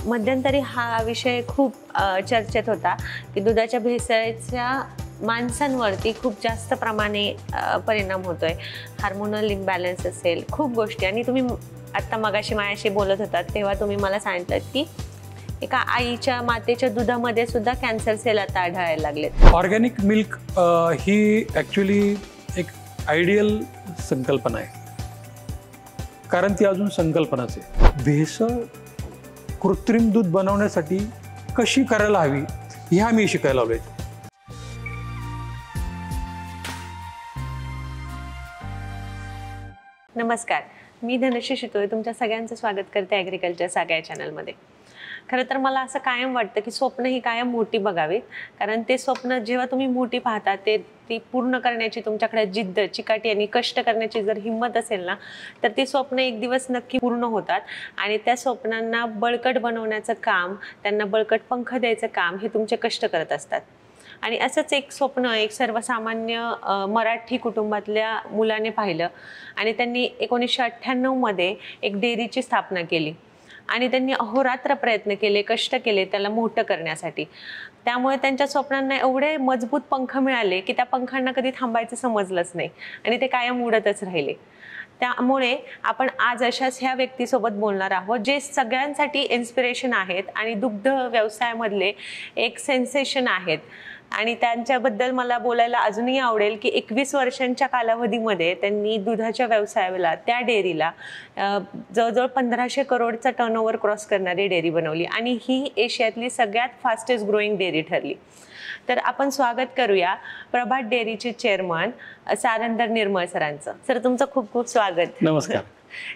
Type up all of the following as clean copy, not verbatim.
मध्यंतरी हा विषय खूप चर्चेत होता की दुधाच्या भेसळीचा माणसांवरती खूप जास्त प्रमाणे परिणाम होतोय. हार्मोनल इम्बॅलन्स असेल, खूप गोष्टी. आणि तुम्ही आत्ता मगाशी माझ्याशी बोलत होतात तेव्हा तुम्ही मला सांगितलं की एका आईच्या मातेच्या दुधामध्ये सुद्धा कॅन्सर सेल आता आढळायला लागलेत. ऑर्गॅनिक मिल्क ही ॲक्च्युली एक आयडियल संकल्पना आहे, कारण ती अजून संकल्पनाच आहे. भेसळ कृत्रिम दूध बनवण्यासाठी कशी करायला हवी हे आम्ही शिकायला लावले. नमस्कार, मी धनश्री शितोळे तुमच्या सगळ्यांचं स्वागत करते ॲग्रिकल्चर सागा या चॅनलमध्ये. खरं तर मला असं कायम वाटतं की स्वप्न ही कायम मोठी बघावीत, कारण ते स्वप्न जेव्हा तुम्ही मोठी पाहता ती पूर्ण करण्याची तुमच्याकडे जिद्द, चिकाटी आणि कष्ट करण्याची जर हिंमत असेल ना, तर ती स्वप्न एक दिवस नक्की पूर्ण होतात. आणि त्या स्वप्नांना बळकट बनवण्याचं काम, त्यांना बळकट पंख द्यायचं काम हे तुमचे कष्ट करत असतात. आणि असंच एक स्वप्न एक सर्वसामान्य मराठी कुटुंबातल्या मुलाने पाहिलं आणि त्यांनी 1998 मध्ये एक डेअरीची स्थापना केली आणि त्यांनी अहोरात्र प्रयत्न केले, कष्ट केले त्याला मोठं करण्यासाठी. त्यामुळे त्यांच्या स्वप्नांना एवढे मजबूत पंख मिळाले की त्या पंखांना कधी थांबायचं समजलंच नाही आणि ते कायम उडतच राहिले. त्यामुळे आपण आज अशाच ह्या व्यक्तीसोबत बोलणार आहोत जे सगळ्यांसाठी इन्स्पिरेशन आहेत आणि दुग्ध व्यवसायामधले एक सेन्सेशन आहेत. आणि त्यांच्याबद्दल मला बोलायला अजूनही आवडेल की 21 वर्षांच्या कालावधीमध्ये त्यांनी दुधाच्या व्यवसायाला, त्या डेअरीला जवळजवळ 1500 करोडचा टर्नओव्हर क्रॉस करणारी डेअरी बनवली आणि ही एशियातली सगळ्यात फास्टेस्ट ग्रोईंग डेअरी ठरली. तर आपण स्वागत करूया प्रभात डेअरीचे चेअरमन सारंदर निर्मळ सरांचं. सर, तुमचं खूप खूप स्वागत. नमस्कार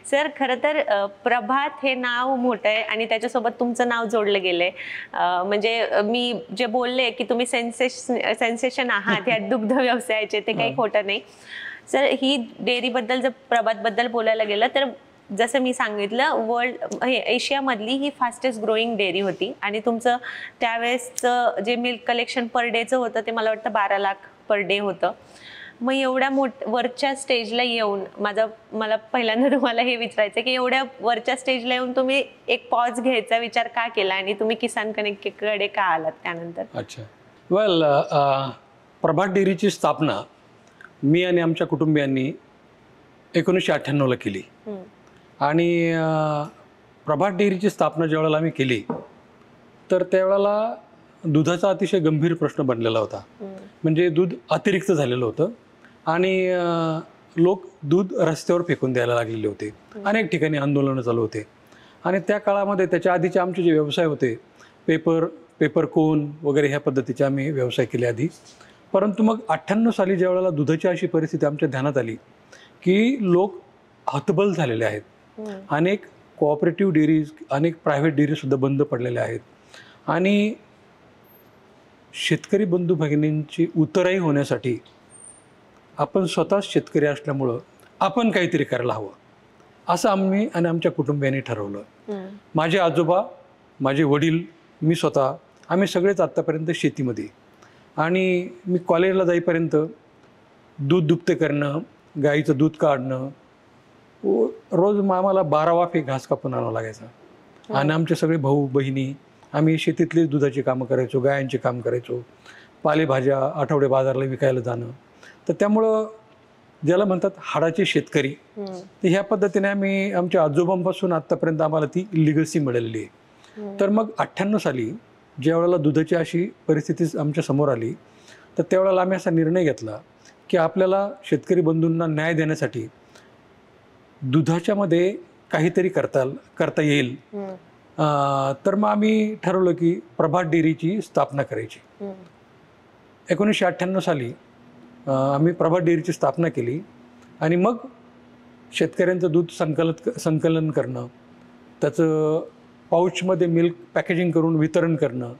सर. खरं तर प्रभात हे नाव मोठं आहे आणि त्याच्यासोबत तुमचं नाव जोडलं गेलंय. म्हणजे मी जे बोलले की तुम्ही सेन्सेशन आहात या दुग्ध व्यवसायाचे, ते काही खोटं नाही. सर, ही डेअरीबद्दल जर प्रभातबद्दल बोलायला गेलं तर जसं मी सांगितलं, एशियामधली ही फास्टेस्ट ग्रोईंग डेअरी होती आणि तुमचं त्यावेळेसचं जे मिल्क कलेक्शन पर डेचं होतं ते मला वाटतं 12 लाख पर डे होतं. मग एवढ्या वरच्या स्टेजला येऊन मला पहिल्यांदा तुम्हाला हे विचारायचं की एवढ्या वरच्या स्टेजला येऊन तुम्ही एक पॉज घ्यायचा विचार का केला आणि तुम्ही किसान कनेक्टकडे का आलात त्यानंतर? अच्छा, वेल, प्रभात डेअरीची स्थापना मी आणि आमच्या कुटुंबियांनी 1998ला केली. आणि प्रभात डेअरीची स्थापना ज्यावेळेला आम्ही केली तर त्यावेळेला दुधाचा अतिशय गंभीर प्रश्न बनलेला होता. म्हणजे दूध अतिरिक्त झालेलं होतं आणि लोक दूध रस्त्यावर फेकून द्यायला लागलेले होते. अनेक ठिकाणी आंदोलनं चालू होते. आणि त्या काळामध्ये त्याच्या आधीचे आमचे जे व्यवसाय होते, पेपर कोन वगैरे ह्या पद्धतीचे आम्ही व्यवसाय केले आधी. परंतु मग 98 साली ज्यावेळेला दुधाची अशी परिस्थिती आमच्या ध्यानात आली की लोक हतबल झालेले आहेत. अनेक कोऑपरेटिव्ह डेअरीज, अनेक प्रायव्हेट डेअरीसुद्धा बंद पडलेल्या आहेत आणि शेतकरी बंधू भगिनींची उतराई होण्यासाठी आपण स्वतःच शेतकरी असल्यामुळं आपण काहीतरी करायला हवं असं आम्ही आणि आमच्या कुटुंबियांनी ठरवलं. माझे आजोबा, माझे वडील, मी स्वतः, आम्ही सगळेच आत्तापर्यंत शेतीमध्ये. आणि मी कॉलेजला जाईपर्यंत दूध दुभते करणं, गाईचं दूध काढणं, रोज आम्हाला 12 वाफे घास कापून आणावं लागायचा. आणि आमचे सगळे भाऊ बहिणी आम्ही शेतीतलीच दुधाची कामं करायचो, गायांची काम करायचो, पालेभाज्या आठवडे बाजारला विकायला जाणं. तर त्यामुळं ज्याला म्हणतात हाडाचे शेतकरी, तर ह्या पद्धतीने आम्ही आमच्या आजोबांपासून आत्तापर्यंत आम्हाला ती लिगसी मिळालेली आहे. तर मग 98 साली ज्यावेळेला दुधाची अशी परिस्थिती आमच्या समोर आली तर त्यावेळेला आम्ही असा निर्णय घेतला की आपल्याला शेतकरी बंधूंना न्याय देण्यासाठी दुधाच्यामध्ये काहीतरी करता येईल. तर मग आम्ही ठरवलं की प्रभात डेअरीची स्थापना करायची. 1998 साली आम्ही प्रभात डेअरीची स्थापना केली आणि मग शेतकऱ्यांचं दूध संकलन करणं, त्याचं पाऊचमध्ये मिल्क पॅकेजिंग करून वितरण करणं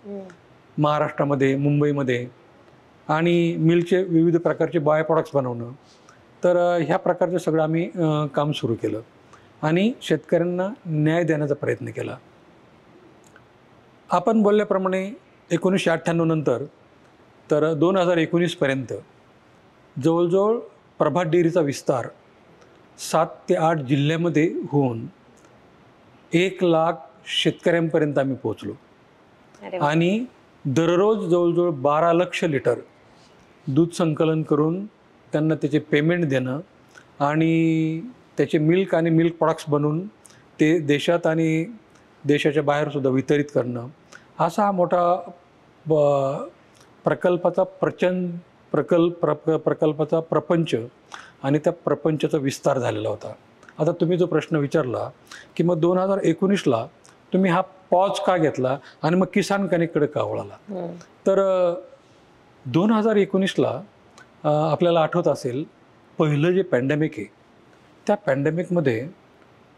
महाराष्ट्रामध्ये, मुंबईमध्ये, आणि मिल्कचे विविध प्रकारचे बाय प्रॉडक्ट्स बनवणं. तर ह्या प्रकारचं सगळं आम्ही काम सुरू केलं आणि शेतकऱ्यांना न्याय देण्याचा प्रयत्न केला. आपण बोलल्याप्रमाणे 1998 नंतर तर 2019पर्यंत जवळजवळ प्रभात डेअरीचा विस्तार 7 ते 8 जिल्ह्यामध्ये होऊन 1,00,000 शेतकऱ्यांपर्यंत आम्ही पोहोचलो अरे वा. आणि दररोज जवळजवळ 12 लक्ष लिटर दूध संकलन करून त्यांना त्याचे पेमेंट देणं आणि त्याचे मिल्क आणि मिल्क प्रॉडक्ट्स बनवून ते देशात आणि देशाच्या बाहेरसुद्धा वितरित करणं, असा हा मोठा प्रकल्पाचा प्रकल्पाचा प्रपंच आणि त्या प्रपंचाचा विस्तार झालेला होता. आता तुम्ही जो प्रश्न विचारला की मग 2019ला तुम्ही हा पॉज का घेतला आणि मग किसान कनेक्टकडे का वळाला, तर 2019ला आपल्याला आठवत असेल पहिलं जे पॅन्डेमिक आहे त्या पॅन्डेमिकमध्ये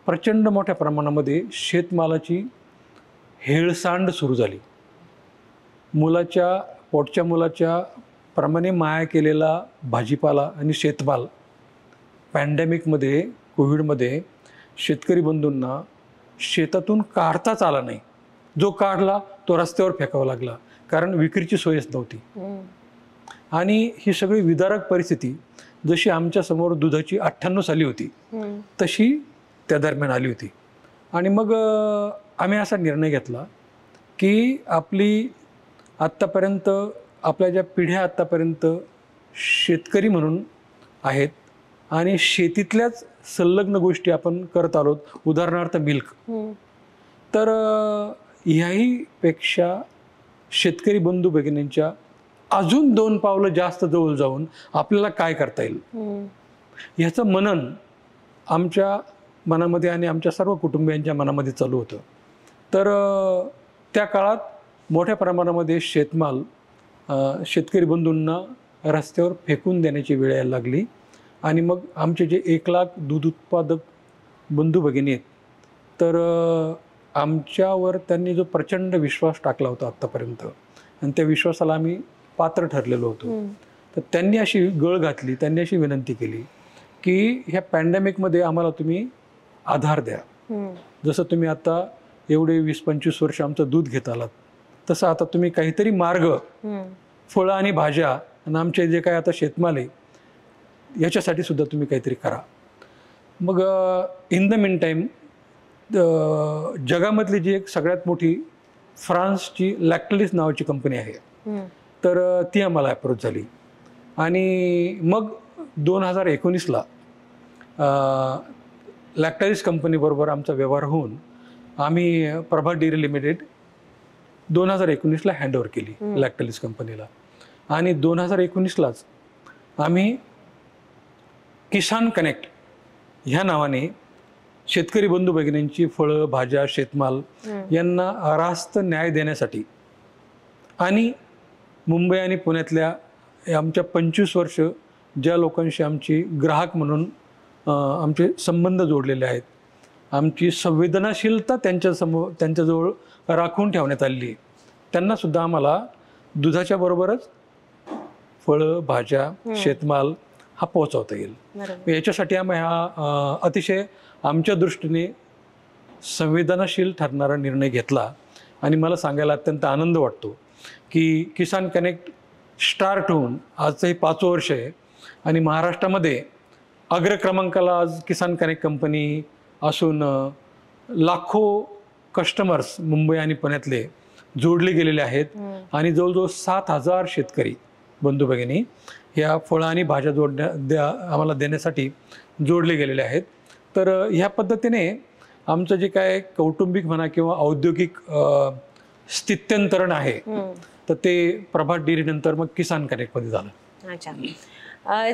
प्रचंड मोठ्या प्रमाणामध्ये शेतमालाची हेळसांड सुरू झाली. पोटच्या मुलाच्या प्रमाणे माया केलेला भाजीपाला आणि शेतमाल पॅन्डेमिकमध्ये कोविडमध्ये शेतकरी बंधूंना शेतातून काढताच आला नाही. जो काढला तो रस्त्यावर फेकावा लागला, कारण विक्रीची सोयच नव्हती. आणि ही सगळी विदारक परिस्थिती जशी आमच्या समोर दुधाची 98 साली होती तशी त्या दरम्यान आली होती. आणि मग आम्ही असा निर्णय घेतला की आत्तापर्यंत आपल्या ज्या पिढ्या आत्तापर्यंत शेतकरी म्हणून आहेत आणि शेतीतल्याच संलग्न गोष्टी आपण करत आलोत, उदाहरणार्थ मिल्क, तर ह्याही पेक्षा शेतकरी बंधू भगिनींच्या अजून 2 पावलं जास्त जवळ जाऊन आपल्याला काय करता येईल ह्याचं मनन आमच्या मनामध्ये आणि आमच्या सर्व कुटुंबियांच्या मनामध्ये चालू होतं. तर त्या काळात मोठ्या प्रमाणामध्ये शेतमाल शेतकरी बंधूंना रस्त्यावर फेकून देण्याची वेळ यायला लागली. आणि मग आमचे जे 1 लाख दूध उत्पादक बंधू भगिनी आहेत, तर आमच्यावर त्यांनी जो प्रचंड विश्वास टाकला होता आत्तापर्यंत आणि त्या विश्वासाला आम्ही पात्र ठरलेलो होतो, तर त्यांनी अशी गळ घातली, त्यांनी अशी विनंती केली की ह्या पॅन्डेमिकमध्ये आम्हाला तुम्ही आधार द्या. जसं तुम्ही आता एवढे 20-25 वर्ष आमचं दूध घेत आलात, तसं आता तुम्ही काहीतरी मार्ग, फळं आणि भाज्या आणि आमचे जे काय आता शेतमाल आहे याच्यासाठी सुद्धा तुम्ही काहीतरी करा. मग इन द मीन टाईम जगामधली जी एक सगळ्यात मोठी फ्रान्सची लॅक्टलिस नावाची कंपनी आहे, तर ती आम्हाला अप्रोच झाली. आणि मग 2019ला लॅक्टलिस कंपनीबरोबर आमचा व्यवहार होऊन आम्ही प्रभात डेअरी लिमिटेड 2019ला हँडओव्हर केली लॅक्टलिस कंपनीला. आणि 2019लाच आम्ही किसान कनेक्ट ह्या नावाने शेतकरी बंधू भगिनींची फळं, भाज्या, शेतमाल यांना रास्त न्याय देण्यासाठी आणि मुंबई आणि पुण्यातल्या आमच्या 25 वर्ष ज्या लोकांशी आमची ग्राहक म्हणून आमचे संबंध जोडलेले आहेत, आमची संवेदनाशीलता त्यांच्याजवळ राखून ठेवण्यात आलेली आहे, त्यांनासुद्धा आम्हाला दुधाच्या बरोबरच फळं, भाज्या, शेतमाल हा पोहोचवता येईल. याच्यासाठी आम्ही हा अतिशय आमच्या दृष्टीने संवेदनाशील ठरणारा निर्णय घेतला. आणि मला सांगायला अत्यंत आनंद वाटतो की किसान कनेक्ट स्टार्ट होऊन आजचं हे 5वं वर्ष आहे आणि महाराष्ट्रामध्ये अग्रक्रमांकाला आज किसान कनेक्ट कंपनी असून लाखो कस्टमर्स मुंबई आणि पुण्यातले जोडले गेलेले आहेत. आणि जवळजवळ 7,000 शेतकरी बंधू भगिनी ह्या फळं आणि भाज्या आम्हाला देण्यासाठी जोडले गेलेले आहेत. तर ह्या पद्धतीने आमचं जे काय कौटुंबिक म्हणा किंवा औद्योगिक स्थित्यंतरण आहे, तर ते प्रभात डेअरी नंतर मग किसान कनेक्टमध्ये झालं. अच्छा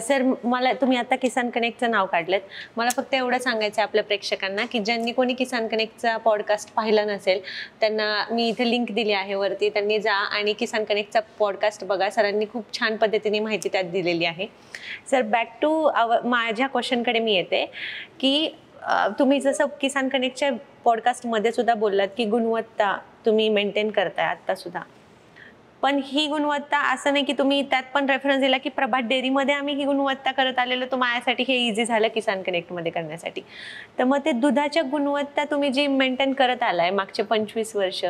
सर, मला तुम्ही आता किसान कनेक्टचं नाव काढलं, मला फक्त एवढं सांगायचं आहे आपल्या प्रेक्षकांना की ज्यांनी कोणी किसान कनेक्टचा पॉडकास्ट पाहिला नसेल त्यांना मी इथे लिंक दिली आहे वरती, त्यांनी जा आणि किसान कनेक्टचा पॉडकास्ट बघा. सरांनी खूप छान पद्धतीने माहिती त्यात दिलेली आहे. सर, बॅक टू माझ्या क्वेश्चनकडे मी येते की तुम्ही जसं किसान कनेक्टच्या पॉडकास्टमध्ये सुद्धा बोललात की गुणवत्ता तुम्ही मेंटेन करताय आता सुद्धा, पण ही गुणवत्ता असं नाही की तुम्ही त्यात पण रेफरन्स दिला की प्रभात डेअरीमध्ये आम्ही ही गुणवत्ता करत आलेलो, तर माझ्यासाठी हे इझी झालं किसान कनेक्टमध्ये करण्यासाठी. तर मग ते दुधाच्या गुणवत्ता तुम्ही जी मेंटेन करत आलाय मागचे 25 वर्ष,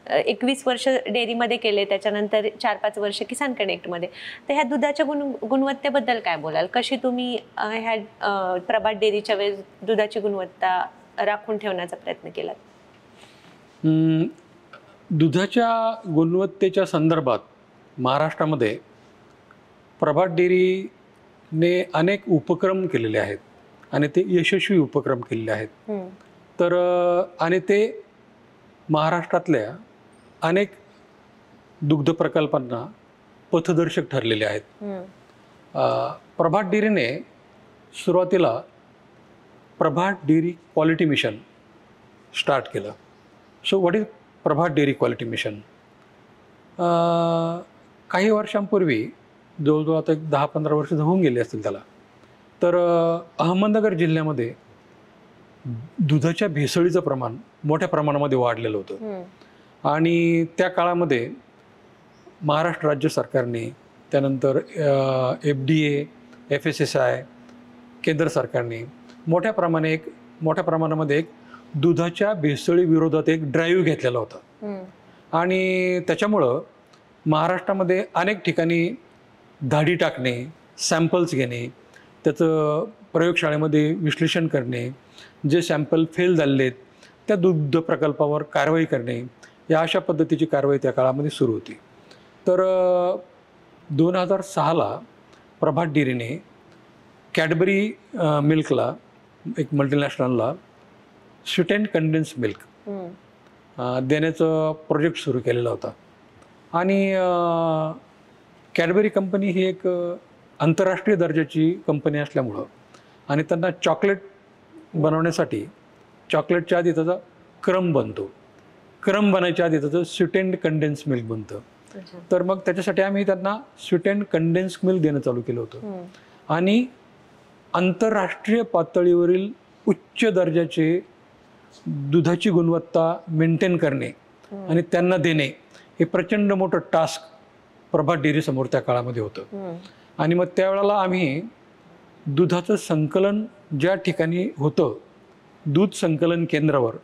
21 वर्ष डेअरीमध्ये केले, त्याच्यानंतर 4-5 वर्ष किसान कनेक्टमध्ये, तर ह्या दुधाच्या गुणवत्तेबद्दल काय बोलाल? कशी तुम्ही ह्या प्रभात डेअरीच्या वेळेस दुधाची गुणवत्ता राखून ठेवण्याचा प्रयत्न केलात? दुधाच्या गुणवत्तेच्या संदर्भात महाराष्ट्रामध्ये प्रभात डेअरीने अनेक उपक्रम केलेले आहेत आणि ते यशस्वी उपक्रम केलेले आहेत. तर आणि ते महाराष्ट्रातल्या अनेक दुग्ध प्रकल्पांना पथदर्शक ठरलेले आहेत. प्रभात डेअरीने सुरुवातीला प्रभात डेअरी क्वालिटी मिशन स्टार्ट केलं. So what is Prabhat dairy quality mission? काही वर्षांपूर्वी जवळजवळ आता 10-15 वर्ष होऊन गेले असतील त्याला. तर अहमदनगर जिल्ह्यामध्ये दुधाच्या भेसळीचं प्रमाण मोठ्या प्रमाणामध्ये वाढलेलं होतं. आणि त्या काळामध्ये महाराष्ट्र राज्य सरकारने, त्यानंतर FDA, FSSAI, केंद्र सरकारने मोठ्या प्रमाणामध्ये एक दुधाच्या भेसळी विरोधात एक ड्राईव्ह घेतलेला होता. आणि त्याच्यामुळं महाराष्ट्रामध्ये अनेक ठिकाणी धाडी टाकणे, सॅम्पल्स घेणे, त्याचं प्रयोगशाळेमध्ये विश्लेषण करणे, जे सॅम्पल फेल झालेत त्या दुग्ध प्रकल्पावर कारवाई करणे, या अशा पद्धतीची कारवाई त्या काळामध्ये सुरू होती. तर 2006ला प्रभात डेअरीने कॅडबरी मिल्कला, एक मल्टीनॅशनलला, स्वीट अँड कंडेन्स मिल्क देण्याचं प्रोजेक्ट सुरू केलेला होता. आणि कॅडबरी कंपनी ही एक आंतरराष्ट्रीय दर्जाची कंपनी असल्यामुळं आणि त्यांना चॉकलेट बनवण्यासाठी चॉकलेटच्या आधी त्याचा क्रम बनतो, क्रम बनायच्या आधी त्याचं स्वीट अँड कंडेन्स मिल्क बनतं. तर मग त्याच्यासाठी आम्ही त्यांना स्वीट अँड कंडेन्स मिल्क देणं चालू केलं होतं. आणि आंतरराष्ट्रीय पातळीवरील उच्च दर्जाचे दुधाची गुणवत्ता मेंटेन करणे आणि त्यांना देणे हे प्रचंड मोठं टास्क प्रभात डेअरी समोर त्या काळामध्ये होतं. आणि मग त्यावेळेला आम्ही दुधाचं संकलन ज्या ठिकाणी होतं, दूध संकलन केंद्रावर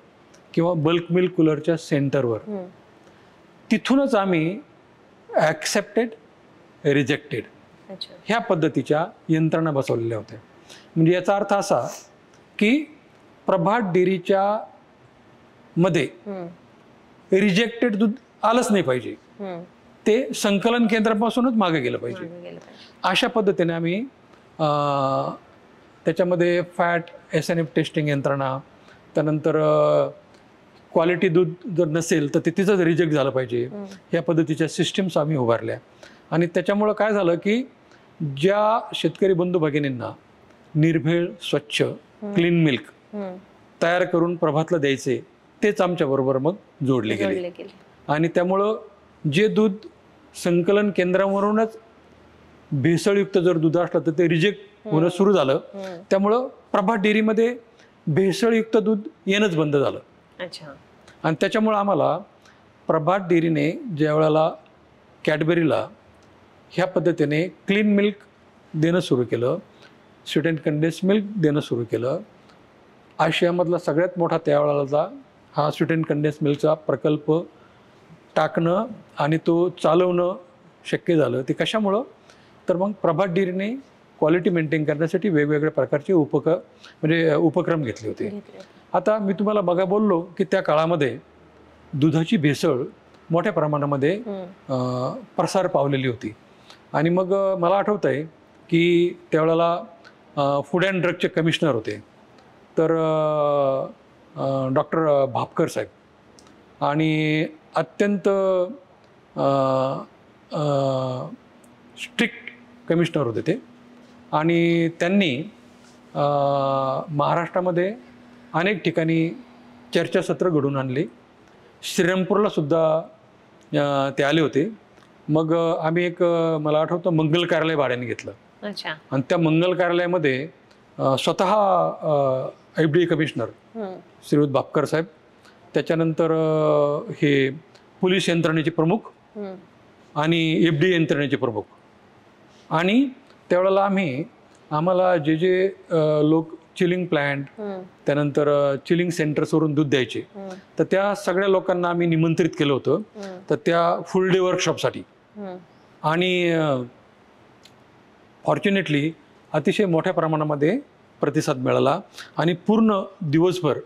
किंवा बल्क मिल्क कूलरच्या सेंटरवर, तिथूनच आम्ही ॲक्सेप्टेड, रिजेक्टेड ह्या पद्धतीच्या यंत्रणा बसवलेल्या होत्या. म्हणजे याचा अर्थ असा की प्रभात डेअरीच्या मध्ये रिजेक्टेड दूध आलंच नाही पाहिजे, ते संकलन केंद्रापासूनच मागे गेलं पाहिजे. अशा पद्धतीने आम्ही त्याच्यामध्ये फॅट SNF टेस्टिंग यंत्रणा, त्यानंतर क्वालिटी दूध जर नसेल तर ते तिथंच रिजेक्ट झालं पाहिजे, या पद्धतीच्या सिस्टीम्स आम्ही उभारल्या. आणि त्याच्यामुळं काय झालं की ज्या शेतकरी बंधू भगिनींना निर्भेळ, स्वच्छ, क्लीन मिल्क तयार करून प्रभातला द्यायचे, तेच आमच्याबरोबर मग जोडले गेले. आणि त्यामुळं जे दूध संकलन केंद्रावरूनच भेसळयुक्त जर दूध असलं तर ते रिजेक्ट होणं सुरू झालं. त्यामुळं प्रभात डेअरीमध्ये भेसळयुक्त दूध येणंच बंद झालं. आणि त्याच्यामुळं आम्हाला प्रभात डेअरीने ज्या वेळेला कॅडबरीला ह्या पद्धतीने क्लीन मिल्क देणं सुरू केलं, स्वीट अँड कंडेन्स मिल्क देणं सुरू केलं, आशियामधला सगळ्यात मोठा त्यावेळेला हा स्वीट अँड कंडेन्स मिल्कचा प्रकल्प टाकणं आणि तो चालवणं शक्य झालं. ते कशामुळं? तर मग प्रभात डेअरीने क्वालिटी मेंटेन करण्यासाठी वेगवेगळ्या प्रकारचे उपक्रम घेतले होते. आता मी तुम्हाला बघा बोललो की त्या काळामध्ये दुधाची भेसळ मोठ्या प्रमाणामध्ये प्रसार पावलेली होती. आणि मग मला आठवतं आहे की त्यावेळेला फूड अँड ड्रगचे कमिशनर होते, तर डॉक्टर भापकर साहेब, आणि अत्यंत स्ट्रिक्ट कमिशनर होते ते. आणि त्यांनी महाराष्ट्रामध्ये अनेक ठिकाणी चर्चासत्र घडवून आणले. श्रीरामपूरला सुद्धा ते आले होते. मग आम्ही एक, मला आठवतं, मंगल कार्यालय भाड्याने घेतलं. आणि त्या मंगल कार्यालयामध्ये स्वतः FDA कमिशनर श्रीयुत भापकर साहेब, त्याच्यानंतर हे पोलीस यंत्रणेचे प्रमुख आणि FDA यंत्रणेचे प्रमुख, आणि त्यावेळेला आम्हाला जे लोक चिलिंग प्लॅन्ट, त्यानंतर चिलिंग सेंटर्सवरून दूध द्यायचे, तर त्या सगळ्या लोकांना आम्ही निमंत्रित केलं होतं तर त्या फुल डे वर्कशॉपसाठी. आणि फॉर्च्युनेटली अतिशय मोठ्या प्रमाणामध्ये प्रतिसाद मिळाला आणि पूर्ण दिवसभर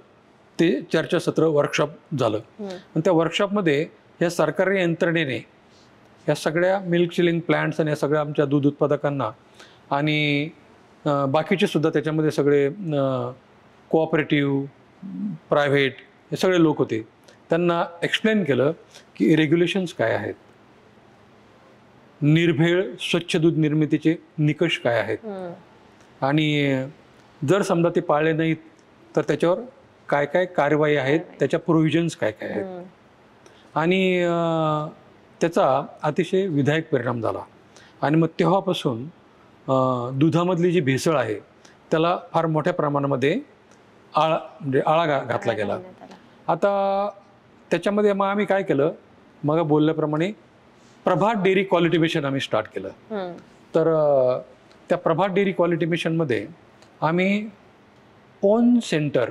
ते चर्चासत्र वर्कशॉप झालं. आणि त्या वर्कशॉपमध्ये या सरकारी यंत्रणेने या सगळ्या मिल्क चिलिंग प्लांट्स आणि या सगळ्या आमच्या दूध उत्पादकांना आणि बाकीचे सुद्धा त्याच्यामध्ये सगळे कोऑपरेटिव्ह, प्रायव्हेट हे सगळे लोक होते. त्यांना एक्सप्लेन केलं की रेग्युलेशन्स काय आहेत, निर्भेळ स्वच्छ दूध निर्मितीचे निकष काय आहेत, आणि जर समजा ते पाळले नाहीत तर त्याच्यावर काय काय कारवाई आहेत, त्याच्या प्रोव्हिजन्स काय काय आहेत. आणि त्याचा अतिशय विधायक परिणाम झाला. आणि मग तेव्हापासून दुधामधली जी भेसळ आहे त्याला फार मोठ्या प्रमाणामध्ये आळा घातला गेला. आता त्याच्यामध्ये मग आम्ही काय केलं, मग बोलल्याप्रमाणे प्रभात डेअरी क्वालिटी मिशन आम्ही स्टार्ट केलं. तर त्या प्रभात डेअरी क्वालिटी मिशनमध्ये आम्ही ओन सेंटर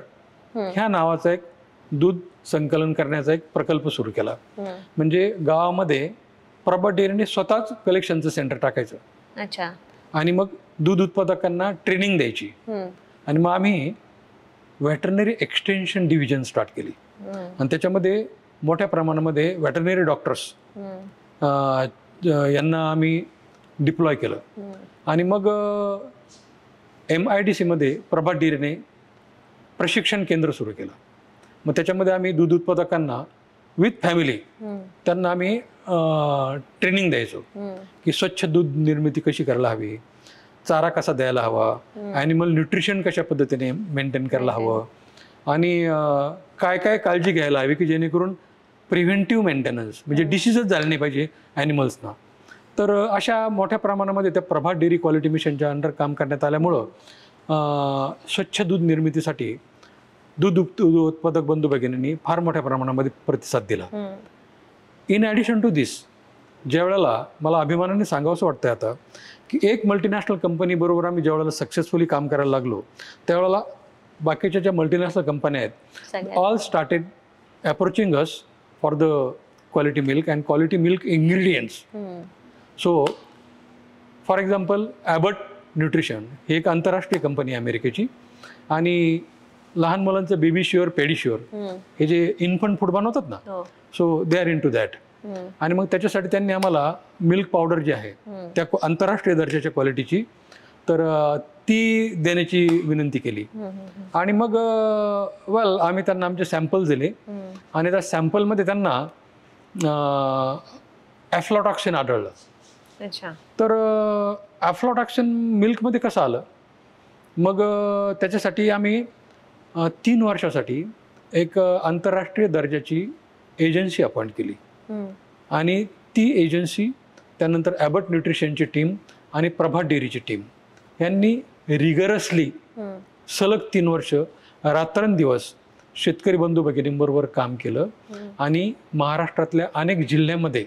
ह्या नावाचा एक दूध संकलन करण्याचा एक प्रकल्प सुरू केला. म्हणजे गावामध्ये प्रभात डेअरीने स्वतःच कलेक्शनचं सेंटर टाकायचं. अच्छा. आणि मग दूध उत्पादकांना ट्रेनिंग द्यायची. आणि मग आम्ही व्हेटरनरी एक्सटेन्शन डिव्हिजन स्टार्ट केली. आणि त्याच्यामध्ये मोठ्या प्रमाणामध्ये व्हेटरनरी डॉक्टर्स यांना आम्ही डिप्लॉय केलं. आणि मग MIDC मध्ये प्रभात डेअरीने प्रशिक्षण केंद्र सुरू केलं. मग त्याच्यामध्ये आम्ही दूध उत्पादकांना विथ फॅमिली त्यांना आम्ही ट्रेनिंग द्यायचो की स्वच्छ दूध निर्मिती कशी करायला हवी, चारा कसा द्यायला हवा, ॲनिमल न्यूट्रिशन कशा पद्धतीने मेंटेन करायला हवं, आणि काय काय काळजी घ्यायला हवी की जेणेकरून प्रिव्हेंटिव्ह मेंटेनन्स म्हणजे डिसीजच झाले नाही पाहिजे ॲनिमल्सना. तर अशा मोठ्या प्रमाणामध्ये त्या प्रभात डेअरी क्वालिटी मिशनच्या अंडर काम करण्यात आल्यामुळं स्वच्छ दूध निर्मितीसाठी दूध उत्पादक बंधू भगिनींनी फार मोठ्या प्रमाणामध्ये प्रतिसाद दिला. इन ॲडिशन टू दिस, ज्या वेळेला मला अभिमानाने सांगावंसं वाटतं आता की एक मल्टीनॅशनल कंपनीबरोबर आम्ही ज्या वेळेला सक्सेसफुली काम करायला लागलो त्यावेळेला बाकीच्या ज्या मल्टीनॅशनल कंपन्या आहेत all started approaching us for the quality milk and quality milk ingredients. So for example Abbott Nutrition ही एक आंतरराष्ट्रीय कंपनी आहे अमेरिकेची, आणि लहान मुलांचं बेबी शुअर, पेडिश्युअर हे जे इन्फंट फूड बनवतात ना, so they are into that. आणि मग त्याच्यासाठी त्यांनी आम्हाला मिल्क पावडर जी आहे त्या आंतरराष्ट्रीय दर्जाच्या क्वालिटीची तर ती देण्याची विनंती केली. आणि मग आम्ही त्यांना आमचे सॅम्पल्स दिले आणि त्या सॅम्पलमध्ये त्यांना ॲफ्लॉटॉक्सिन आढळलं. तर ॲफ्लॉटॉक्सिन मिल्कमध्ये कसं आलं, मग त्याच्यासाठी आम्ही 3 वर्षासाठी एक आंतरराष्ट्रीय दर्जाची एजन्सी अपॉइंट केली. आणि ती एजन्सी त्यानंतर ॲबट न्यूट्रिशनची टीम आणि प्रभात डेअरीची टीम यांनी रिगरसली सलग 3 वर्ष रात्रंदिवस शेतकरी बंधू भगिनींबरोबर काम केलं. आणि महाराष्ट्रातल्या अनेक जिल्ह्यामध्ये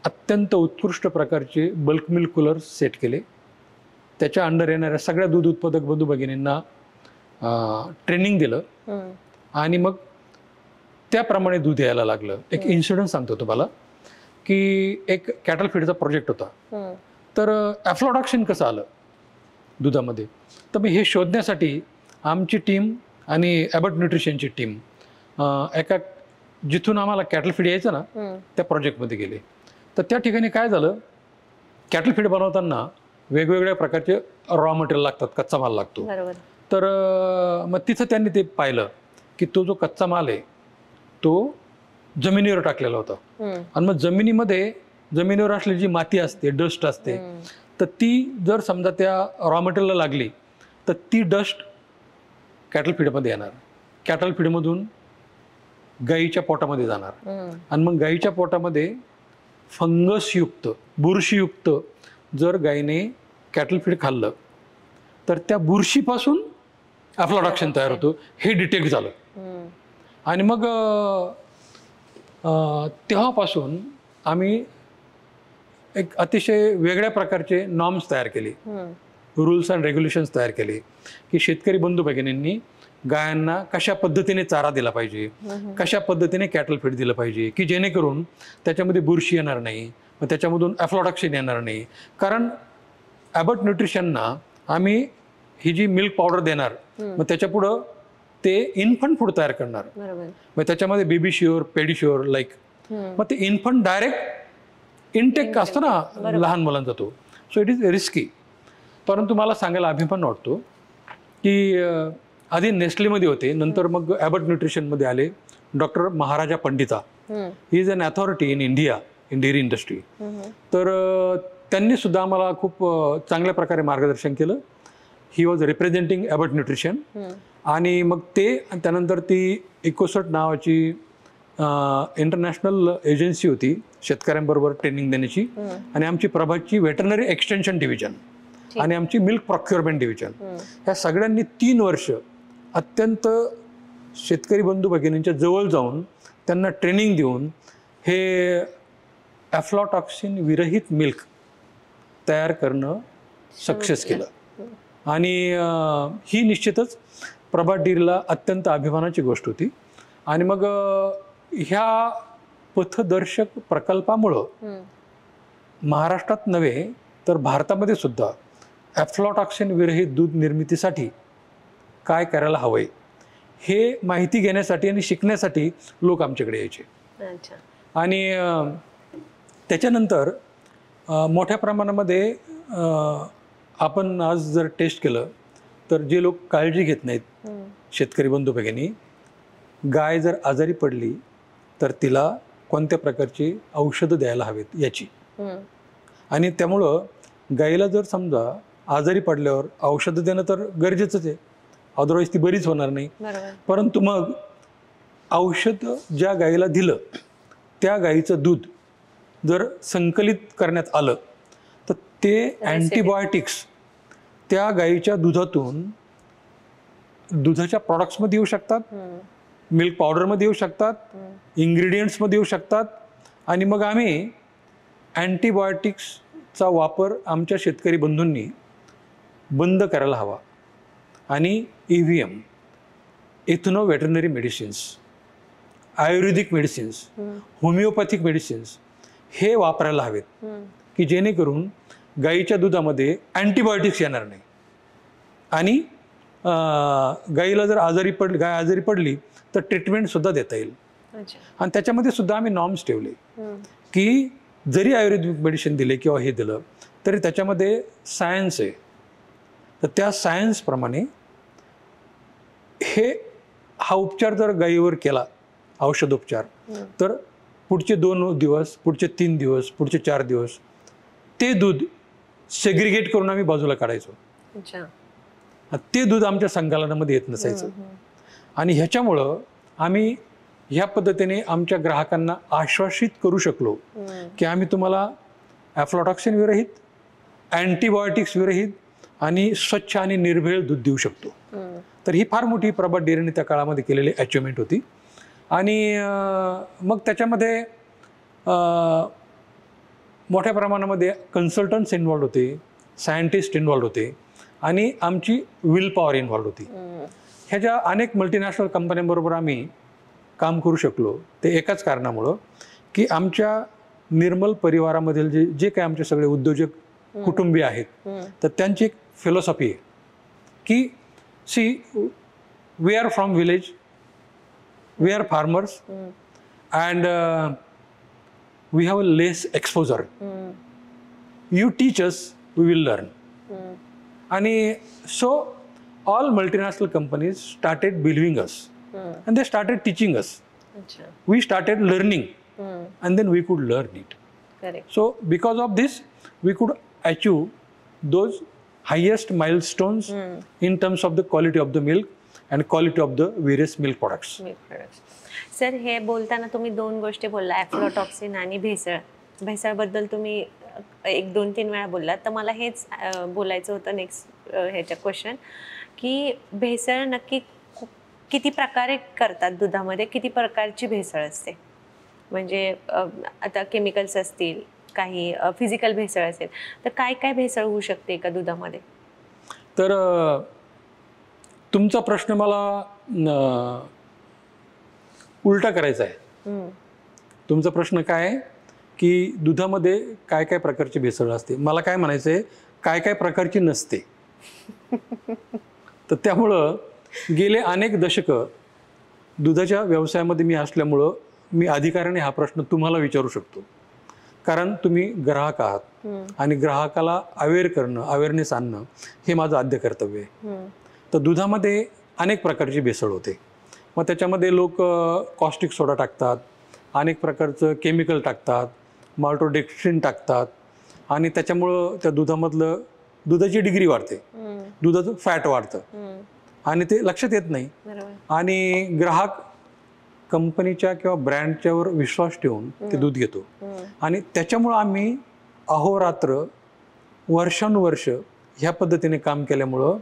अत्यंत उत्कृष्ट प्रकारचे बल्क मिल्क कूलर सेट केले. त्याच्या अंडर येणाऱ्या सगळ्या दूध उत्पादक बंधू भगिनींना ट्रेनिंग दिलं आणि मग त्याप्रमाणे दूध यायला लागलं. एक इन्सिडेंट सांगतो तुम्हाला की एक कॅटल फीडचा प्रोजेक्ट होता. तर ॲफ्लॉटॉक्सिन कसं आलं दुधामध्ये, तर मग हे शोधण्यासाठी आमची टीम आणि ॲबट न्यूट्रिशनची टीम एका जिथून आम्हाला कॅटल फीड यायचं ना त्या प्रोजेक्टमध्ये गेले. तर त्या ठिकाणी काय झालं, कॅटल फीड बनवताना वेगवेगळ्या प्रकारचे रॉ मटेरियल लागतात, कच्चा माल लागतो. तर मग तिथं त्यांनी ते पाहिलं की तो जो कच्चा माल आहे तो जमिनीवर टाकलेला होता. आणि मग जमिनीवर असलेली जी माती असते, डस्ट असते, तर ती जर समजा त्या रॉ मटेरियलला लागली तर ती डस्ट कॅटल फीडमध्ये येणार, कॅटल फीडमधून गाईच्या पोटामध्ये जाणार. आणि मग गाईच्या पोटामध्ये फंगसयुक्त, बुरशीयुक्त जर गायीने कॅटल फीड खाल्लं तर त्या बुरशीपासून ॲफ्लॉटॉक्सिन तयार होतो, हे डिटेक्ट झालं. आणि मग तेव्हापासून आम्ही एक अतिशय वेगळ्या प्रकारचे नॉर्म्स तयार केले, रूल्स अँड रेग्युलेशन्स तयार केले की शेतकरी बंधू भगिनींनी गायांना कशा पद्धतीने चारा दिला पाहिजे, कशा पद्धतीने कॅटल फीड दिलं पाहिजे की जेणेकरून त्याच्यामध्ये बुरशी येणार नाही, मग त्याच्यामधून ॲफ्लॉटॉक्सिन येणार नाही. कारण ॲबट न्यूट्रिशनना आम्ही ही जी मिल्क पावडर देणार मग त्याच्या पुढं ते इन्फंट फूड तयार करणार. बरोबर. मग त्याच्यामध्ये बेबी शुअर, पेडिश्युअर लाईक. मग ते इन्फंट डायरेक्ट इनटेक असतो ना लहान मुलांचा तो. So it is risky. परंतु मला सांगायला अभिमान वाटतो की आधी नेस्टलेमध्ये होते, नंतर मग ॲबट न्यूट्रिशनमध्ये आले. Doctor Maharaja Pandita, he is an authority in India in dairy industry. तर त्यांनी सुद्धा आम्हाला खूप चांगल्या प्रकारे मार्गदर्शन केलं. He was representing Abbott Nutrition. आणि मग ते त्यानंतर ती इकोसट नावाची इंटरनॅशनल एजन्सी होती शेतकऱ्यांबरोबर ट्रेनिंग देण्याची. आणि आमची प्रभातची वेटरनरी एक्सटेन्शन डिव्हिजन आणि आमची मिल्क प्रोक्युअरमेंट डिव्हिजन, ह्या सगळ्यांनी 3 वर्ष अत्यंत शेतकरी बंधू भगिनींच्या जवळ जाऊन त्यांना ट्रेनिंग देऊन हे ॲफ्लॉटॉक्सिन विरहित मिल्क तयार करणं सक्सेस केलं. आणि ही निश्चितच प्रभात डेअरीला अत्यंत अभिमानाची गोष्ट होती. आणि मग ह्या पथदर्शक प्रकल्पामुळं महाराष्ट्रात नव्हे तर भारतामध्ये सुद्धा ॲफ्लॉटॉक्सिन विरहित दूध निर्मितीसाठी काय करायला हवंय हे माहिती घेण्यासाठी आणि शिकण्यासाठी लोक आमच्याकडे यायचे. आणि त्याच्यानंतर मोठ्या प्रमाणामध्ये आपण आज जर टेस्ट केलं तर जे लोक काळजी घेत नाहीत शेतकरी बंधू भगिनी, गाय जर आजारी पडली तर तिला कोणत्या प्रकारची औषधं द्यायला हवेत याची. आणि त्यामुळं गायीला जर समजा आजारी पडल्यावर औषधं देणं तर गरजेचंच आहे, अदरवाईज ती बरीच होणार नाही. परंतु मग औषध ज्या गायीला दिलं त्या गायीचं दूध जर संकलित करण्यात आलं तर ते अँटीबायोटिक्स त्या गायीच्या दुधातून दुधाच्या प्रॉडक्ट्समध्ये येऊ शकतात, मिल्क पावडरमध्ये येऊ शकतात, इन्ग्रेडियंट्समध्ये येऊ शकतात. आणि मग आम्ही अँटीबायोटिक्सचा वापर आमच्या शेतकरी बंधूंनी बंद करायला हवा. आणि EVM, इथनो वेटरनरी मेडिसिन्स, आयुर्वेदिक मेडिसिन्स, होमिओपॅथिक मेडिसिन्स हे वापरायला हवेत की जेणेकरून गाईच्या दुधामध्ये अँटीबायोटिक्स येणार नाही. आणि गाईला जर गाय आजारी पडली तर ट्रीटमेंटसुद्धा देता येईल. आणि त्याच्यामध्ये सुद्धा आम्ही नॉर्म्स ठेवले की जरी आयुर्वेदिक मेडिसिन दिले किंवा हे दिलं तरी त्याच्यामध्ये सायन्स आहे. तर त्या सायन्सप्रमाणे हा उपचार जर गायीवर केला औषधोपचार तर पुढचे 2 दिवस, पुढचे 3 दिवस, पुढचे 4 दिवस ते दूध सेग्रिगेट करून आम्ही बाजूला काढायचो. ते दूध आमच्या संकलनामध्ये येत नसायचं. आणि ह्याच्यामुळं आम्ही ह्या पद्धतीने आमच्या ग्राहकांना आश्वासित करू शकलो की आम्ही तुम्हाला ॲफ्लॉटॉक्सिन विरहित, अँटीबायोटिक्स विरहित आणि स्वच्छ आणि निर्भेळ दूध देऊ शकतो. तर ही फार मोठी प्रभात डेअरीने त्या काळामध्ये केलेली अचिव्हमेंट होती. आणि मग त्याच्यामध्ये मोठ्या प्रमाणामध्ये कन्सल्टंट्स इन्व्हॉल्ड होते, सायंटिस्ट इन्व्हॉल्ड होते आणि आमची विल पॉवर इन्व्हॉल्ड होती. ह्या ज्या अनेक मल्टीनॅशनल कंपन्यांबरोबर आम्ही काम करू शकलो ते एकाच कारणामुळं की आमच्या निर्मल परिवारामधील जे काही आमचे सगळे उद्योजक कुटुंबीय आहेत तर त्यांची एक फिलॉसॉफी आहे की we are from village, we are farmers and we have less exposure. You teach us, we will learn. आणि so all multinational companies started believing us and they started teaching us. We started learning and then we could learn it. Correct. So because of this we could achieve those highest milestones in terms of the quality of the milk and quality of the various milk products. Sir हे बोलताना तुम्ही 2 गोष्टी बोलला, ॲफ्लॉटॉक्सिन आणि भेसळ. भेसळबद्दल तुम्ही 1-2-3 वेळा बोललात. तर मला हेच बोलायचं होतं नेक्स्ट ह्याच्या क्वेश्चन की भेसळ नक्की किती प्रकारे करतात दुधामध्ये, किती प्रकारची भेसळ असते. म्हणजे आता केमिकल्स असतील, काही फिजिकल भेसळ असेल, तर काय काय भेसळ होऊ शकते एका दुधामध्ये. तर तुमचा प्रश्न मला उलटा करायचा आहे. तुमचा प्रश्न काय आहे की दुधामध्ये काय काय प्रकारची भेसळ असते. मला काय म्हणायचं आहे, काय काय प्रकारची नसते. तर त्यामुळं गेले अनेक दशकं दुधाच्या व्यवसायामध्ये मी असल्यामुळं मी अधिकाराने हा प्रश्न तुम्हाला विचारू शकतो. कारण तुम्ही ग्राहक आहात आणि ग्राहकाला अवेअर करणं, अवेअरनेस आणणं हे माझं आद्य कर्तव्य आहे. तर दुधामध्ये अनेक प्रकारची भेसळ होते. मग त्याच्यामध्ये लोक कॉस्टिक सोडा टाकतात, अनेक प्रकारचं केमिकल टाकतात, माल्टोडेक्स्ट्रिन टाकतात आणि त्याच्यामुळं त्या दुधामधलं दुधाची डिग्री वाढते, दुधाचं फॅट वाढतं आणि ते लक्षात येत नाही. आणि ग्राहक कंपनीच्या किंवा ब्रँडच्यावर विश्वास ठेवून ते दूध घेतो आणि त्याच्यामुळं आम्ही अहोरात्र वर्षानुवर्ष ह्या पद्धतीने काम केल्यामुळं